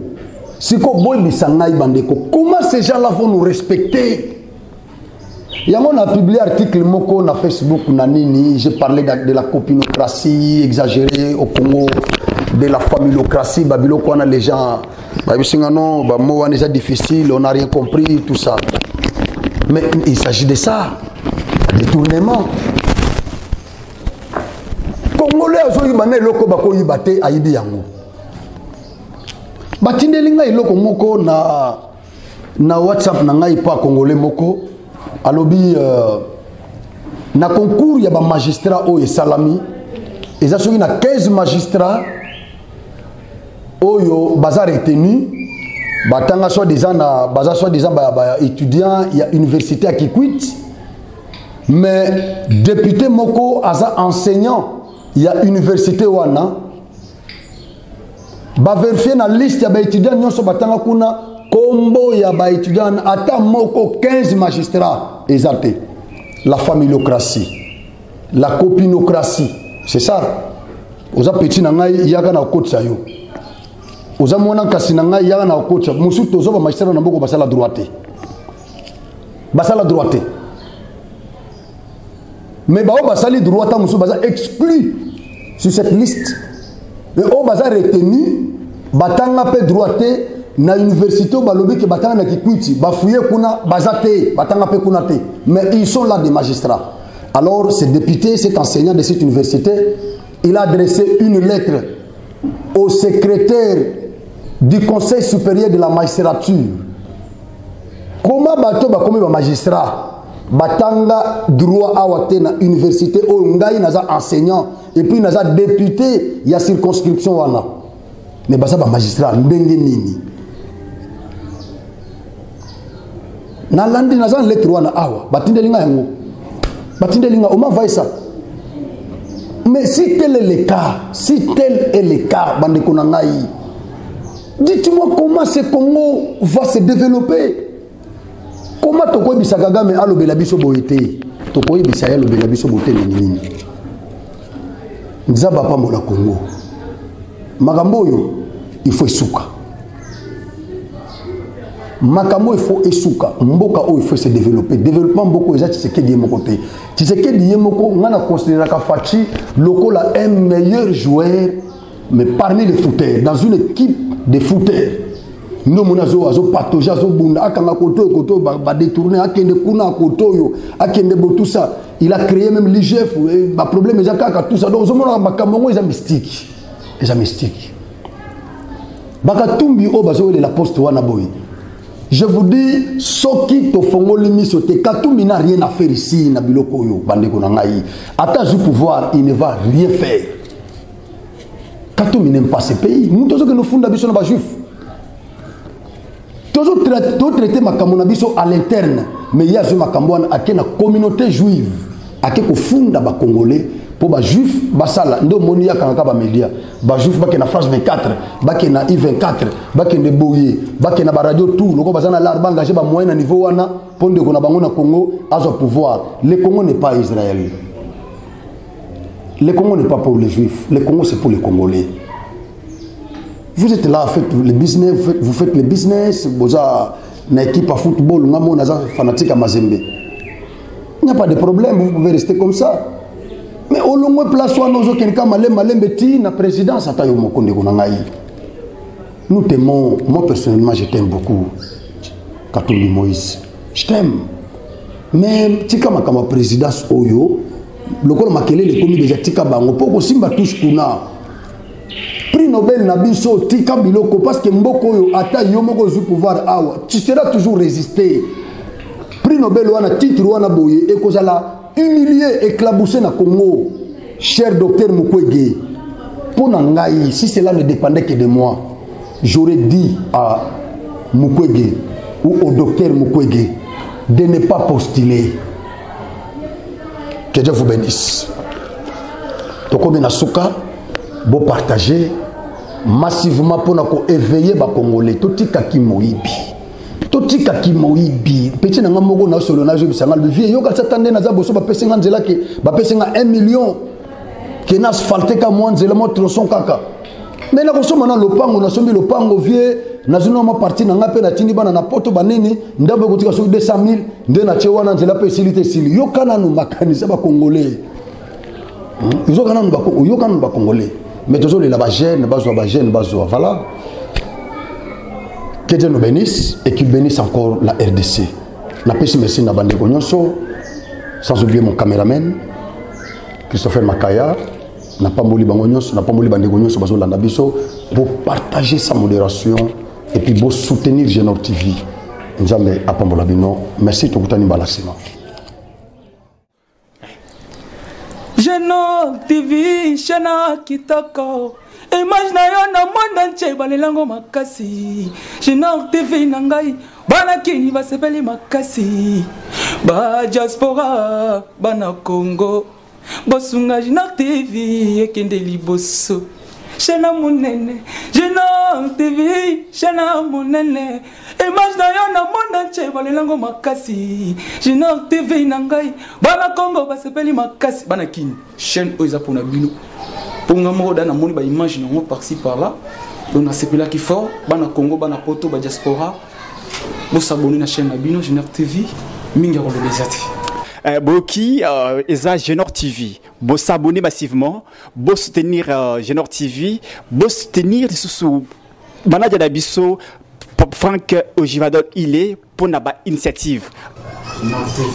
Speaker 3: Siko boy bisangai bandeko. Comment ces gens-là vont nous respecter? Yango na publié article moko na Facebook na nini, j'ai parlé de la copinocratie exagérée au Congo, de la familocratie, babilo ko na les gens babisinga non ba mo wana c'est difficile, on n'a rien compris tout ça. Mais il s'agit de ça, détournement. Congolais azo yibane loko bako yibate ayibi yango. Batindelinga iloko moko na WhatsApp na ngai pa congolais moko alobi na concours ya ba magistrat oyo salami eza soki na 15 magistrats oyo baza retenu batanga soi-disant na baza soi-disant ba étudiant ya université à Kikwit, mais député moko aza enseignant ya université wana ba vérifier na liste ya ba étudiant nyonso batanga kuna kombo ya ba étudiant ata moko 15 magistrats ezate. La familiocratie, la copinocratie, c'est ça. Oza petit nangai yaga na okotsa yo. Oza mona kasi nangai yaga na okotsa. Musu tozo ba magistrat na mboko basala droite. Basala droite. Mais ba o basali droite musu basa exclu sur cette liste. Mais o basa retenu batanga pe droite na université balobi ke batanga na Kikwiti bafouye kuna bazate batanga pe kuna te, mais ils sont là des magistrats. Alors ce député, cet enseignant de cette université, il a adressé une lettre au secrétaire du conseil supérieur de la magistrature. Comment bato ba comme ba magistrat batanga droit awate na université o ngai naza enseignant et puis naza député ya circonscription wana, mais basa ba magistrat ndenge nini na landi na zan lettre wana awa batindelinga yango batindelinga on m'envoie ça. Mais si tel est le cas bande konangai, dites-moi comment ce Congo va se développer. Comment toko bisa Kagame alobela biso boyete toko bisa alobela biso bote nini nzaba pa mola Congo makambo yo il faut suka makambo il faut esuka mboka o il faut se développer développement beaucoup déjà Tshisekedi ye moko te Tshisekedi ye moko ngana considérer ka Fachi lokola un meilleur joueur mais parmi les footeurs dans une équipe de footeurs no monazo azo patoja azo bunda akanga koto ba détourner akende kuna koto yo akende bo tout ça il a créé même l'IGF ba problème déjà kaka tout ça donc zomona makambo ngo eza mystique bakatumbi o bazo la poste wana boy. Je vous dis, Soki Tofongo Limisote, Katumbi n'a rien à faire ici, Nabiloko Yo, Bandeko Nangaï. Attends du pouvoir, il ne va rien faire. Katumbi n'aime pas ce pays. Nous, tous que nous fondons d'habitude, nous sommes juifs. Toujours traiter ma camonabiso à l'interne, mais il y a ma camouane à la communauté juive, à qui fondent les Congolais. Pour les juifs, basala, ndo monia kanaka ba média, ba juif ba na France 24, ba na I24, ba na Boye, ba na ba radio tout, loko bazana la ba engagé ba moyen na niveau wana, ponde ko na bango na Congo, azo pouvoir. Le Congo n'est pas Israël. Le Congo n'est pas pour les juifs, le Congo c'est pour les Congolais. Vous êtes là, vous faites le business, vous avez une équipe à football, vous avez un fanatique à Mazembe. Il n'y a pas de problème, vous pouvez rester comme ça. Mais au long de place, la présidence, nous t'aimons, moi personnellement je t'aime beaucoup, Katumbi Moïse, je t'aime. Mais tika ma présidence oyo, le corps makele le commis déjà tika bango, pour simba touche kuna. Prix Nobel na biso tika biloko parce que mboko yo ata yo moko zu pouvoir awa, tu seras toujours résisté. Prix Nobel wana titre wana boye et kozala humilié, éclaboussé na Congo, cher docteur Mukwege. Pour Nangaï, si cela ne dépendait que de moi, j'aurais dit à Mukwege ou au docteur Mukwege de ne pas postuler. Que Dieu vous bénisse. Toko Benasuka, vous partagez massivement pour éveiller les Congolais. Totika Kimoibi. Totika Kimoibi. Petit na ngamogo na solo na jobisa ngal vie yo ka satande na za boso ba pesenga nzela ke ba pesenga 1 million ke na asphalté ka mo nzela mo tronçon kaka. Mais na kosoma na lopango na sombi lopango vie na zino ma parti na ngape na tindi bana na poto banene ndabo kotika so 200,000 nde na chewa na nzela pe silité sili yo kana no makanisa ba congolais. Yo kana no ba congolais. Mais toujours les ba jeune bazo voilà. Que Dieu nous bénisse et qu'il bénisse encore la RDC. Napesi merci na bande nyonso, sans oublier mon caméraman Christopher Makaya, na pamboli bango nyonso, na pamboli bande nyonso bazo landa biso pour partager sa modération et puis pour soutenir Genor TV. Nzambe apambola bino. Merci tokutani balasima.
Speaker 1: Génor TV Chana kitoko image na yo na monde entier balelango makasi Génor TV nangai bana kini basepeli makasi ba diaspora bana Congo bosunga Génor TV ekende liboso Chana munene Génor TV Chana munene image na yo na monde entier balelango makasi Génor TV nangai bana Congo basepeli makasi bana kini chaîne oza pona bino ponga mo da na moni ba image na mo par-ci par-là on a sepela qui fort bana Congo bana poto ba diaspora bo s'abonner na chaîne na bino Génor TV minga ko lezati
Speaker 2: Boki eza Génor TV bo s'abonner massivement bo soutenir Génor TV bo soutenir sous manager d'Abisso Franck Ojivadol il est pour na ba initiative
Speaker 1: Génor TV